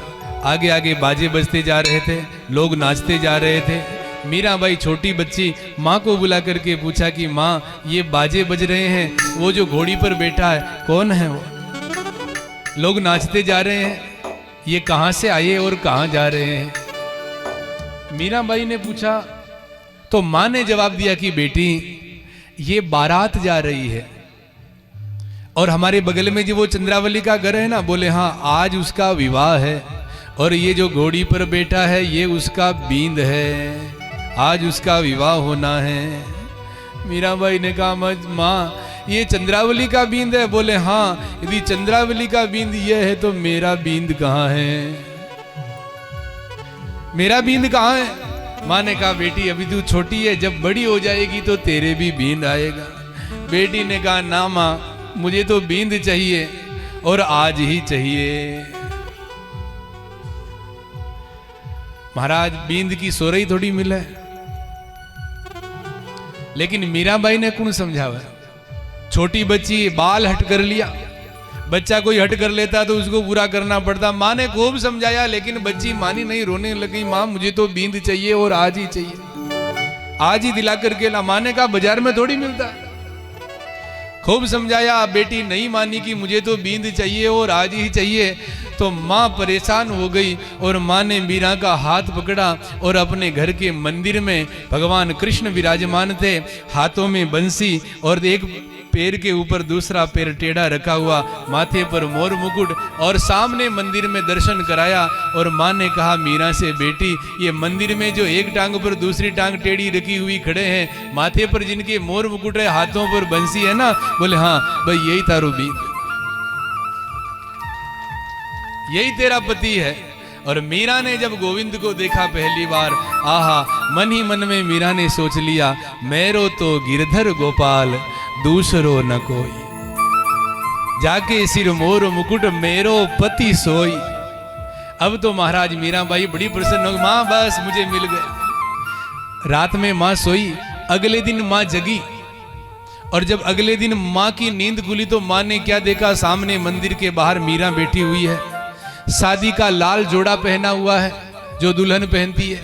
आगे आगे बाजे बजते जा रहे थे, लोग नाचते जा रहे थे। मीराबाई छोटी बच्ची माँ को बुला करके पूछा कि माँ, ये बाजे बज रहे हैं, वो जो घोड़ी पर बैठा है कौन है? वो लोग नाचते जा रहे हैं, ये कहाँ से आए और कहाँ जा रहे हैं? मीराबाई ने पूछा तो माँ ने जवाब दिया कि बेटी, ये बारात जा रही है और हमारे बगल में जो वो चंद्रावली का घर है ना, बोले हाँ, आज उसका विवाह है और ये जो घोड़ी पर बैठा है ये उसका बींद है, आज उसका विवाह होना है। मीराबाई ने कहा माँ, ये चंद्रावली का बींद है? बोले हाँ, यदि चंद्रावली का बींद ये है तो मेरा बींद कहाँ है? मेरा बींद कहाँ है? माँ ने कहा बेटी, अभी तू छोटी है, जब बड़ी हो जाएगी तो तेरे भी बींद आएगा। बेटी ने कहा ना माँ, मुझे तो बींद चाहिए और आज ही चाहिए। महाराज, बींद की सोरई थोड़ी मिले, लेकिन मीराबाई ने कौन समझावा। छोटी बच्ची बाल हट कर लिया, बच्चा कोई हट कर लेता तो उसको पूरा करना पड़ता। माँ ने खूब समझाया लेकिन बच्ची मानी नहीं, रोने लगी। माँ मुझे तो बींद चाहिए और आज ही चाहिए, आज ही दिला करके ला। माँ ने कहा बाजार में थोड़ी मिलता। खूब समझाया, बेटी नहीं मानी कि मुझे तो बींद चाहिए और आज ही चाहिए। तो माँ परेशान हो गई और माँ ने मीरा का हाथ पकड़ा और अपने घर के मंदिर में भगवान कृष्ण विराजमान थे, हाथों में बंसी और एक पैर के ऊपर दूसरा पैर टेढ़ा रखा हुआ, माथे पर मोर मुकुट, और सामने मंदिर में दर्शन कराया। और माँ ने कहा मीरा से, बेटी ये मंदिर में जो एक टांग पर दूसरी टांग टेढ़ी रखी हुई खड़े हैं, माथे पर जिनके मोर मुकुट है, हाथों पर बंसी है ना? बोले हाँ भाई यही तारू बींद, यही तेरा पति है। और मीरा ने जब गोविंद को देखा पहली बार, आहा, मन ही मन में मीरा ने सोच लिया, मेरो तो गिरधर गोपाल दूसरो न कोई, जाके सिर मोर मुकुट मेरो पति सोई। अब तो महाराज मीराबाई बड़ी प्रसन्न हो गई, माँ बस मुझे मिल गए। रात में माँ सोई, अगले दिन माँ जगी, और जब अगले दिन माँ की नींद खुली तो माँ ने क्या देखा, सामने मंदिर के बाहर मीरा बैठी हुई है, शादी का लाल जोड़ा पहना हुआ है जो दुल्हन पहनती है,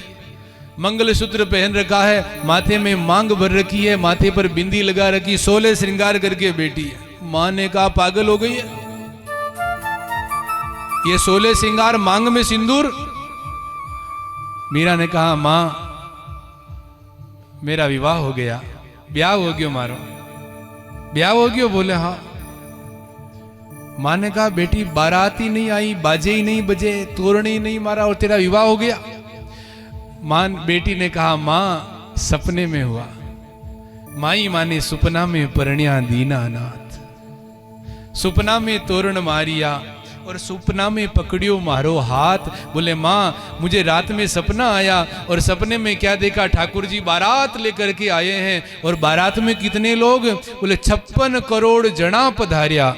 मंगलसूत्र पहन रखा है, माथे में मांग भर रखी है, माथे पर बिंदी लगा रखी, 16 श्रृंगार करके बैठी है। माँ ने कहा पागल हो गई है, ये 16 श्रृंगार मांग में सिंदूर। मीरा ने कहा माँ मेरा विवाह हो गया। ब्याह हो गयो मारो, ब्याह हो गयो? बोले हाँ। माँ ने कहा बेटी बारात ही नहीं आई, बाजे ही नहीं बजे, तोरण ही नहीं मारा और तेरा विवाह हो गया? माँ बेटी ने कहा माँ सपने में हुआ। माई माने सुपना में परण्या दीनानाथ, सुपना में तोरण मारिया और सुपना में पकड़ियो मारो हाथ। बोले माँ मुझे रात में सपना आया और सपने में क्या देखा, ठाकुर जी बारात लेकर के आए हैं। और बारात में कितने लोग? बोले 56 करोड़ जना पधारिया,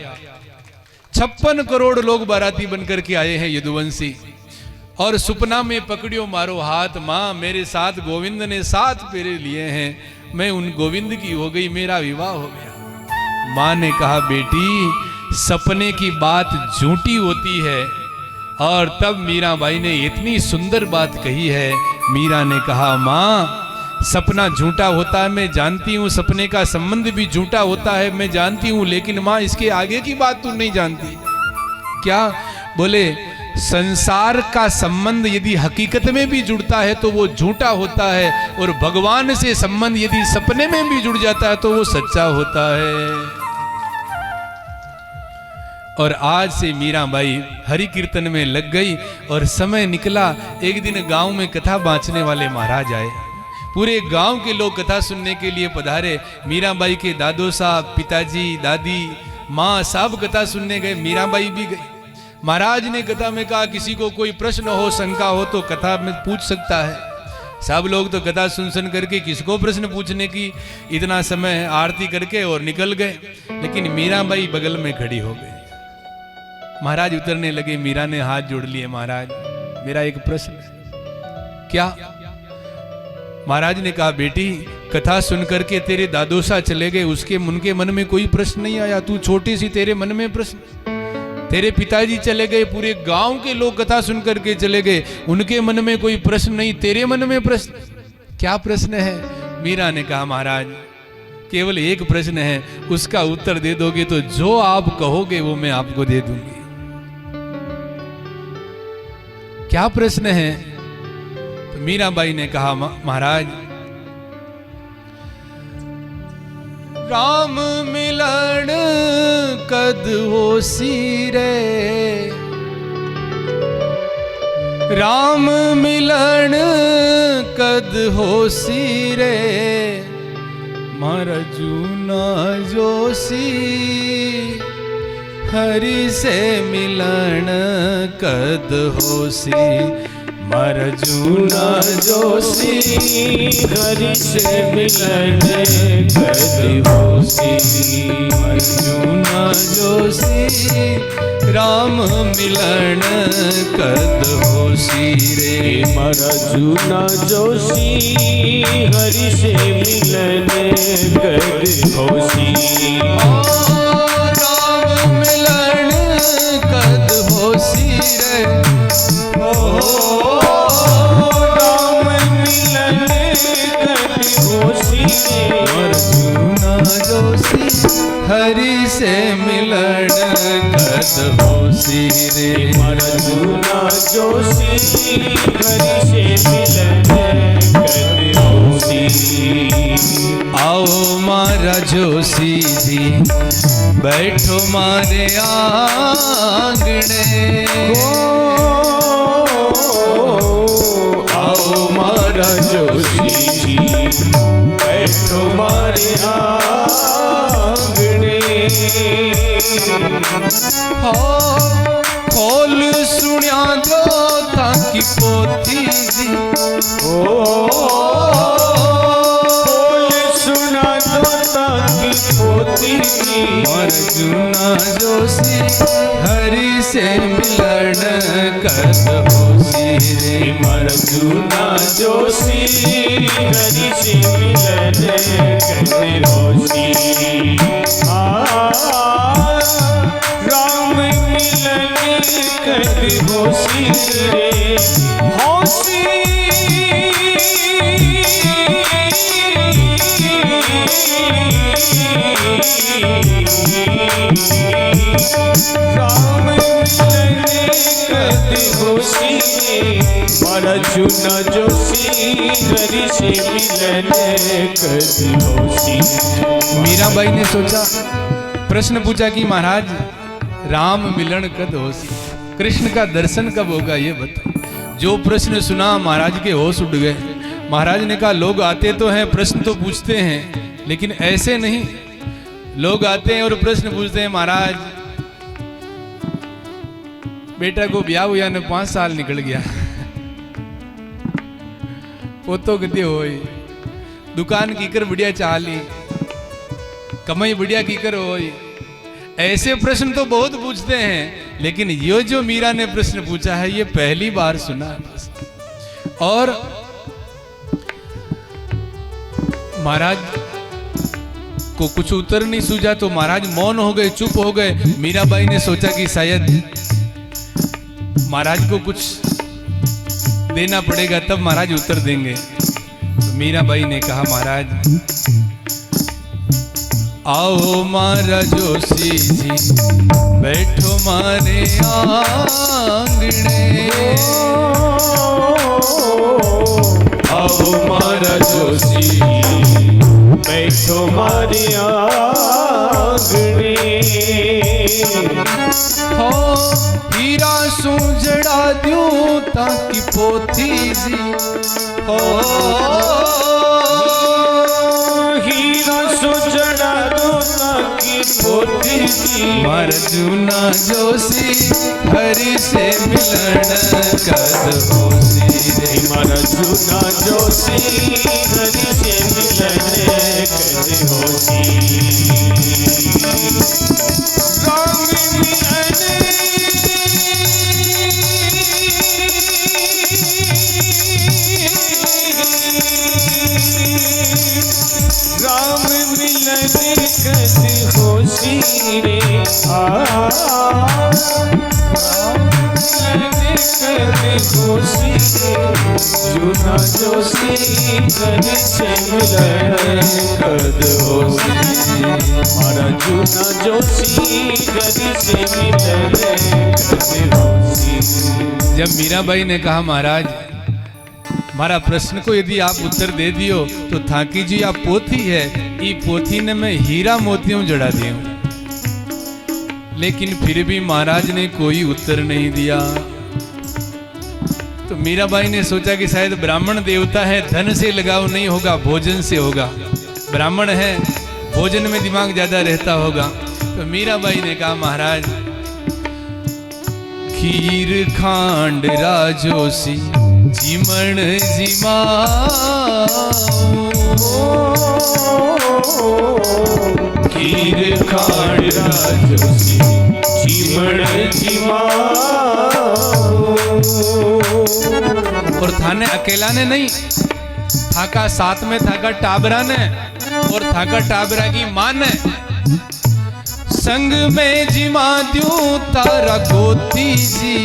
56 करोड़ लोग बाराती बनकर के आए हैं यदुवंशी। और सुपना में पकड़ियो मारो हाथ, माँ मेरे साथ गोविंद ने 7 फेरे लिए हैं, मैं उन गोविंद की हो गई, मेरा विवाह हो गया। माँ ने कहा बेटी सपने की बात झूठी होती है। और तब मीराबाई ने इतनी सुंदर बात कही है। मीरा ने कहा माँ सपना झूठा होता है, मैं जानती हूँ, सपने का संबंध भी झूठा होता है, मैं जानती हूँ, लेकिन माँ इसके आगे की बात तू नहीं जानती। क्या? बोले संसार का संबंध यदि हकीकत में भी जुड़ता है तो वो झूठा होता है, और भगवान से संबंध यदि सपने में भी जुड़ जाता है तो वो सच्चा होता है। और आज से मीराबाई हरि कीर्तन में लग गई। और समय निकला, एक दिन गांव में कथा बांचने वाले महाराज आए, पूरे गांव के लोग कथा सुनने के लिए पधारे। मीराबाई के दादो साहब, पिताजी, दादी, माँ सब कथा सुनने गए, मीराबाई भी गई। महाराज ने कथा में कहा किसी को कोई प्रश्न हो, शंका हो तो कथा में पूछ सकता है। सब लोग तो कथा सुन करके किसको प्रश्न पूछने की, इतना समय आरती करके और निकल गए। लेकिन मीराबाई बगल में खड़ी हो गई। महाराज उतरने लगे, मीरा ने हाथ जोड़ लिए, महाराज मेरा एक प्रश्न है। क्या? महाराज ने कहा बेटी कथा सुन करके तेरे दादोसा चले गए, उसके उनके मन में कोई प्रश्न नहीं आया, तू छोटी सी तेरे मन में प्रश्न। तेरे पिताजी चले गए, पूरे गांव के लोग कथा सुन करके चले गए, उनके मन में कोई प्रश्न नहीं, तेरे मन में प्रश्न। क्या प्रश्न है? मीरा ने कहा महाराज केवल एक प्रश्न है, उसका उत्तर दे दोगे तो जो आप कहोगे वो मैं आपको दे दूंगी। क्या प्रश्न है? तो मीराबाई ने कहा महाराज राम मिलन कद होसी रे, राम मिलन कद होसी रे, मारा जूना जोशी हरि से मिलन कद होसी, अर्जुना जोशी हरि से मिलन कद होसी। अर्जुना जोशी राम मिलन कद होसी रे। अर्जुना जोशी हरि से मिलन कद होसी। राम मिलन कद होसी रे। राम मिलन कद होसी रे। अर्जुना जोशी हरि से मिलन कद होसी रे। अर्जुना जोशी हरि से मिलन कद होसी। आओ मारा जोशी जी बैठो मारे आंगणे। आओ मारा जोशी जी बैठो मारे आंगणे। खोल सुनिया दो ताकि पोथी जी। खोल सुना दो ताकि पोथी जी। अर्जुना जोशी हरि से मिलन कद होसी रे। अर्जुना जोशी हरि से मिलन कद होसी। राम मिलन कद होसी रे। होसी राम मिलन कद होसी रे। अर्जुना जोशी हरि से मिलन कद होसी। मीराबाई ने सोचा, प्रश्न पूछा कि महाराज राम मिलन कद होसी, कृष्ण का दर्शन कब होगा ये बताओ। जो प्रश्न सुना महाराज के होश उड़ गए। महाराज ने कहा लोग आते तो हैं, प्रश्न तो पूछते हैं, लेकिन ऐसे नहीं। लोग आते हैं और प्रश्न पूछते हैं, महाराज बेटा को ब्याह हुआ ने 5 साल निकल गया, वो तो गति हो, दुकान की कर बढ़िया चाली, कमाई बढ़िया की कर हो। ऐसे प्रश्न तो बहुत पूछते हैं, लेकिन ये जो मीरा ने प्रश्न पूछा है ये पहली बार सुना है। और महाराज को कुछ उत्तर नहीं सूझा तो महाराज मौन हो गए, चुप हो गए। मीराबाई ने सोचा कि शायद महाराज को कुछ देना पड़ेगा तब महाराज उत्तर देंगे। तो मीराबाई ने कहा महाराज आओ मारा जोशी जी बैठो मारे आंगणे। आओ मारा जोशी बैठो मारे आंगणे। हो हीरा सू जड़ा दूं ताकि पोथी जी। हो हीरा सू जड़ा दूं ताकि पोथी जी। अर्जुना जोशी हरि से मिलन कद होसी रे। अर्जुना जोशी हरि से मिलन कद होसी। राम मिलन राम मिलन कद होसी रे। अर्जुना जोशी हरि से मिलन कद होसी। अर्जुना जोशी हरि से मिलन कद होसी। जब मीराबाई ने कहा महाराज हमारा प्रश्न को यदि आप उत्तर दे दियो तो थाकी जी आप पोथी है, ई पोथी ने मैं हीरा मोतियों जड़ा दियो। लेकिन फिर भी महाराज ने कोई उत्तर नहीं दिया। तो मीराबाई ने सोचा कि शायद ब्राह्मण देवता है, धन से लगाव नहीं होगा, भोजन से होगा। ब्राह्मण है, भोजन में दिमाग ज्यादा रहता होगा। तो मीराबाई ने कहा महाराज खीर खांड राजोसी चिमण जिमा खीर खाड़ राजोसी चिमण जिमा। और थाने अकेला ने नहीं, थाका साथ में थाका टाबरा ने और थाका टाबरा की मां ने संग में जिमा द्यूं तारा गोती जी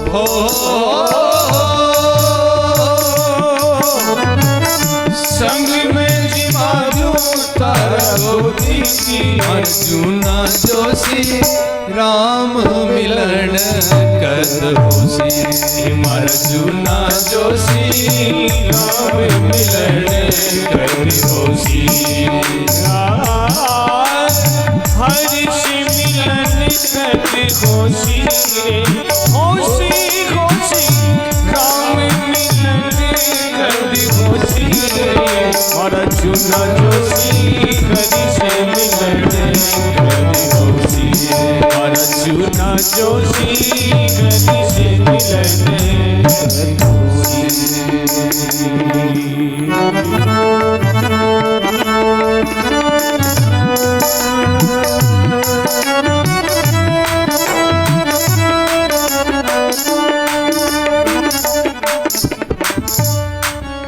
हो। संग में जिमा द्यूं तारा गोती जी। अर्जुना जोशी राम मिलन कद होसी। अर्जुना जोशी राम मिलन कद होसी। हर्ष मिलन कद होसी। होसी होसी राम मिलन कद होसी। अर्जुना जोशी हर्ष मिलन कद होसी। अर्जुना जोशी हर्ष मिलन कद होसी।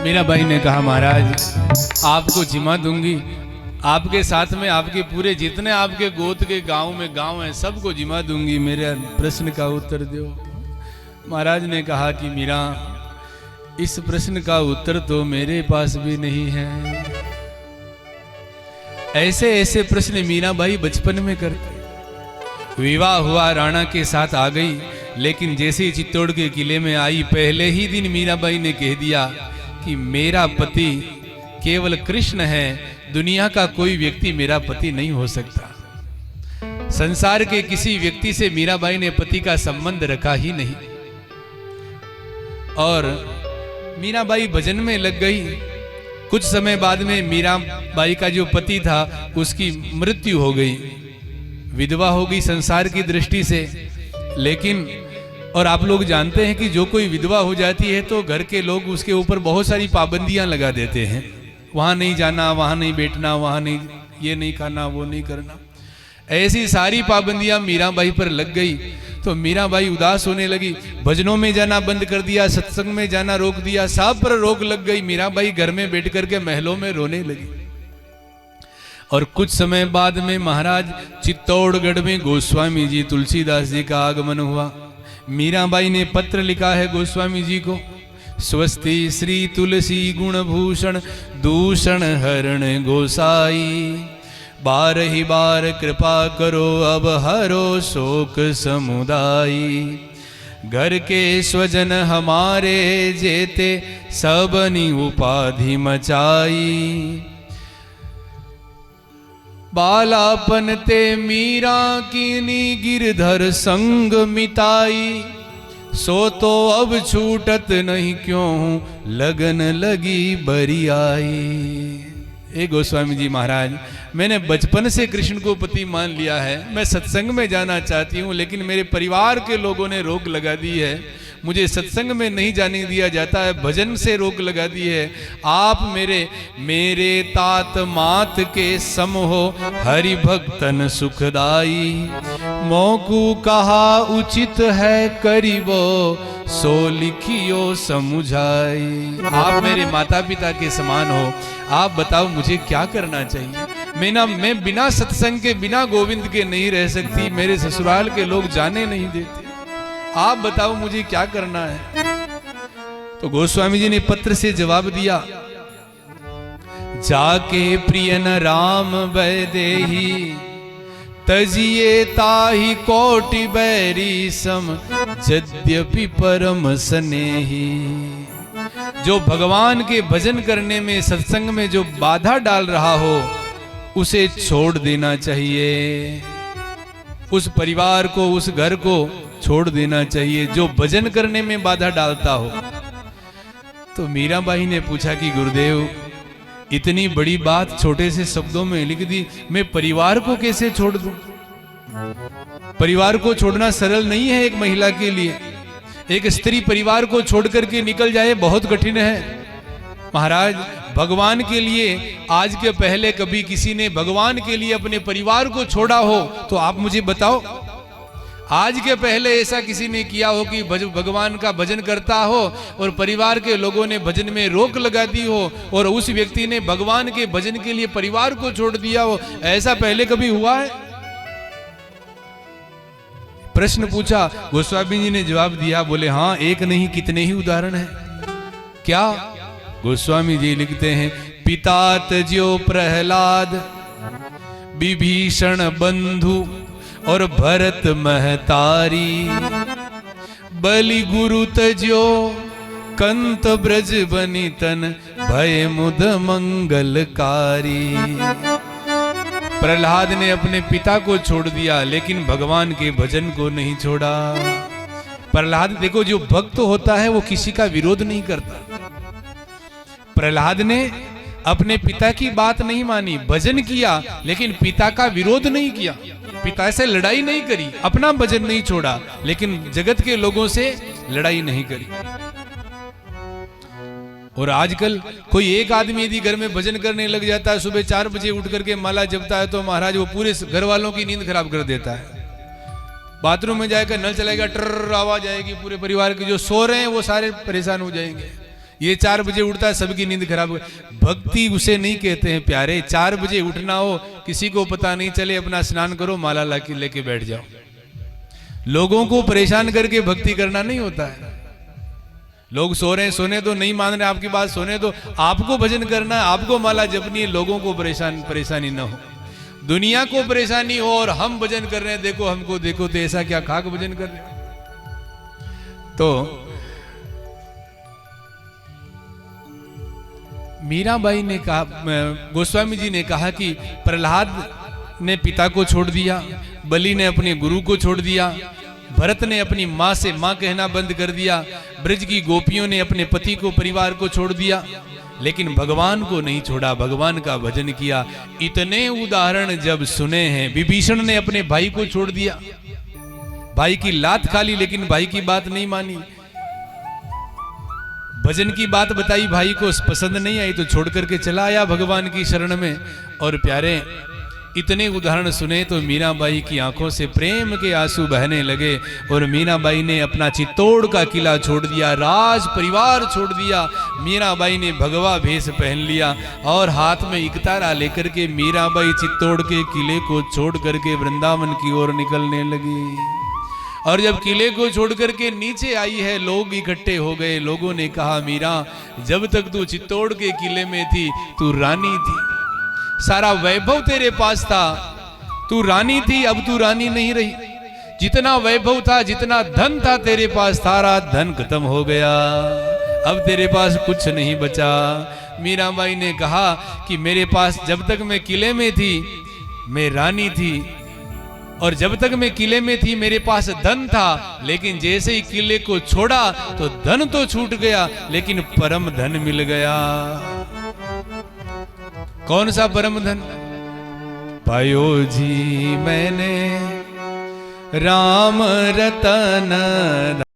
मीराबाई ने कहा महाराज आपको जिमा दूंगी, आपके साथ में आपके पूरे जितने आपके गोत के गांव में गांव हैं सबको जिमा दूंगी, मेरे प्रश्न का उत्तर दो। महाराज ने कहा कि मीरा इस प्रश्न का उत्तर तो मेरे पास भी नहीं है। ऐसे ऐसे प्रश्न मीराबाई बचपन में करते। विवाह हुआ, राणा के साथ आ गई, लेकिन जैसे ही चित्तौड़ के किले में आई पहले ही दिन मीराबाई ने कह दिया कि मेरा पति केवल कृष्ण है, दुनिया का कोई व्यक्ति मेरा पति नहीं हो सकता। संसार के किसी व्यक्ति से मीराबाई ने पति का संबंध रखा ही नहीं। और मीराबाई भजन में लग गई। कुछ समय बाद में मीराबाई का जो पति था उसकी मृत्यु हो गई, विधवा हो गई संसार की दृष्टि से। लेकिन और आप लोग जानते हैं कि जो कोई विधवा हो जाती है तो घर के लोग उसके ऊपर बहुत सारी पाबंदियां लगा देते हैं। वहां नहीं जाना, वहां नहीं बैठना, वहां नहीं, ये नहीं खाना, वो नहीं करना। ऐसी सारी पाबंदियां मीराबाई पर लग गई तो मीराबाई उदास होने लगी। भजनों में जाना बंद कर दिया, सत्संग में जाना रोक दिया, सब पर रोक लग गई। मीराबाई घर में बैठ करके महलों में रोने लगी। और कुछ समय बाद में महाराज चित्तौड़गढ़ में गोस्वामी जी तुलसीदास जी का आगमन हुआ। मीराबाई ने पत्र लिखा है गोस्वामी जी को, स्वस्ति श्री तुलसी गुण भूषण दूषण हरण गोसाई, बारही बार कृपा करो अब हरो शोक समुदाई। घर के स्वजन हमारे जेते सबनी उपाधि मचाई, बालापन ते मीरा कीनी गिरधर संग मिताई, सो तो अब छूटत नहीं क्यों लगन लगी बरियाई। ए गोस्वामी जी महाराज, मैंने बचपन से कृष्ण को पति मान लिया है, मैं सत्संग में जाना चाहती हूँ, लेकिन मेरे परिवार के लोगों ने रोक लगा दी है, मुझे सत्संग में नहीं जाने दिया जाता है, भजन से रोक लगा दी है। आप मेरे तात मात के सम हो, हरि भक्तन सुखदाई, मौकू कहा उचित है करीबो, सो लिखियो समुझाई। आप मेरे माता पिता के समान हो, आप बताओ मुझे क्या करना चाहिए। मैं बिना सत्संग के, बिना गोविंद के नहीं रह सकती, मेरे ससुराल के लोग जाने नहीं देते, आप बताओ मुझे क्या करना है। तो गोस्वामी जी ने पत्र से जवाब दिया, जाके प्रियन राम वैदेही, तजिए ताहि कोटि बैरी सम, यद्यपि परम स्नेही। जो भगवान के भजन करने में, सत्संग में जो बाधा डाल रहा हो उसे छोड़ देना चाहिए, उस परिवार को, उस घर को छोड़ देना चाहिए जो भजन करने में बाधा डालता हो। तो मीराबाई ने पूछा कि गुरुदेव, इतनी बड़ी बात छोटे से शब्दों में लिख दी, मैं परिवार को कैसे छोड़ दूं। परिवार को छोड़ना सरल नहीं है एक महिला के लिए। एक स्त्री परिवार को छोड़ करके निकल जाए बहुत कठिन है। महाराज भगवान के लिए आज के पहले कभी किसी ने भगवान के लिए अपने परिवार को छोड़ा हो तो आप मुझे बताओ। आज के पहले ऐसा किसी ने किया हो कि भगवान का भजन करता हो और परिवार के लोगों ने भजन में रोक लगा दी हो और उस व्यक्ति ने भगवान के भजन के लिए परिवार को छोड़ दिया हो, ऐसा पहले कभी हुआ है? प्रश्न पूछा, गोस्वामी जी ने जवाब दिया, बोले हाँ, एक नहीं कितने ही उदाहरण हैं। क्या? गोस्वामी जी लिखते हैं, पिता तज्यो प्रहलाद, विभीषण बंधु और भरत महतारी, बलि गुरु तज्यो कंत ब्रज बनी तन, भय मुद मंगलकारी। प्रहलाद ने अपने पिता को छोड़ दिया लेकिन भगवान के भजन को नहीं छोड़ा। प्रहलाद देखो, जो भक्त होता है वो किसी का विरोध नहीं करता। प्रहलाद ने अपने पिता की बात नहीं मानी, भजन किया लेकिन पिता का विरोध नहीं किया, पिता से लड़ाई नहीं करी, अपना भजन नहीं छोड़ा लेकिन जगत के लोगों से लड़ाई नहीं करी। और आजकल कोई एक आदमी यदि घर में भजन करने लग जाता है, सुबह 4 बजे उठ करके माला जपता है, तो महाराज वो पूरे घर वालों की नींद खराब कर देता है। बाथरूम में जाकर नल चलाएगा, ट्रर आवाज आएगी, पूरे परिवार के जो सो रहे हैं वो सारे परेशान हो जाएंगे। ये 4 बजे उठता है, सबकी नींद खराब। भक्ति उसे नहीं कहते हैं प्यारे। 4 बजे उठना हो, किसी को पता नहीं चले, अपना स्नान करो, माला लेके बैठ जाओ। लोगों को परेशान करके भक्ति करना नहीं होता है। लोग सो रहे हैं, सोने दो, नहीं मान रहे आपकी बात, सोने दो। आपको भजन करना है, आपको माला जपनी है, लोगों को परेशानी ना हो, दुनिया को परेशानी हो और हम भजन कर रहे हैं, देखो हमको देखो, तो ऐसा क्या खाक भजन कर रहे हैं? तो मीराबाई ने कहा, गोस्वामी जी ने कहा कि प्रहलाद ने पिता को छोड़ दिया, बलि ने अपने गुरु को छोड़ दिया, भरत ने अपनी माँ से माँ कहना बंद कर दिया, ब्रज की गोपियों ने अपने पति को, परिवार को छोड़ दिया, लेकिन भगवान को नहीं छोड़ा, भगवान का भजन किया। इतने उदाहरण जब सुने हैं। विभीषण ने अपने भाई को छोड़ दिया, भाई की लात खा ली लेकिन भाई की बात नहीं मानी, भजन की बात बताई, भाई को पसंद नहीं आई तो छोड़ करके चला आया भगवान की शरण में। और प्यारे, इतने उदाहरण सुने तो मीराबाई की आंखों से प्रेम के आंसू बहने लगे और मीराबाई ने अपना चित्तौड़ का किला छोड़ दिया, राज परिवार छोड़ दिया। मीराबाई ने भगवा भेष पहन लिया और हाथ में इकतारा लेकर के मीराबाई चित्तौड़ के किले को छोड़ करके वृंदावन की ओर निकलने लगी। और जब किले को छोड़ करके नीचे आई है, लोग इकट्ठे हो गए। लोगों ने कहा, मीरा, जब तक तू चित्तौड़ के किले में थी तू रानी थी, सारा वैभव तेरे पास था, तू रानी थी, अब तू रानी नहीं रही। जितना वैभव था, जितना धन था तेरे पास, सारा धन खत्म हो गया, अब तेरे पास कुछ नहीं बचा। मीराबाई ने कहा कि मेरे पास जब तक मैं किले में थी मैं रानी थी, और जब तक मैं किले में थी मेरे पास धन था, लेकिन जैसे ही किले को छोड़ा तो धन तो छूट गया लेकिन परम धन मिल गया। कौन सा परम धन? पायो जी मैंने राम रतन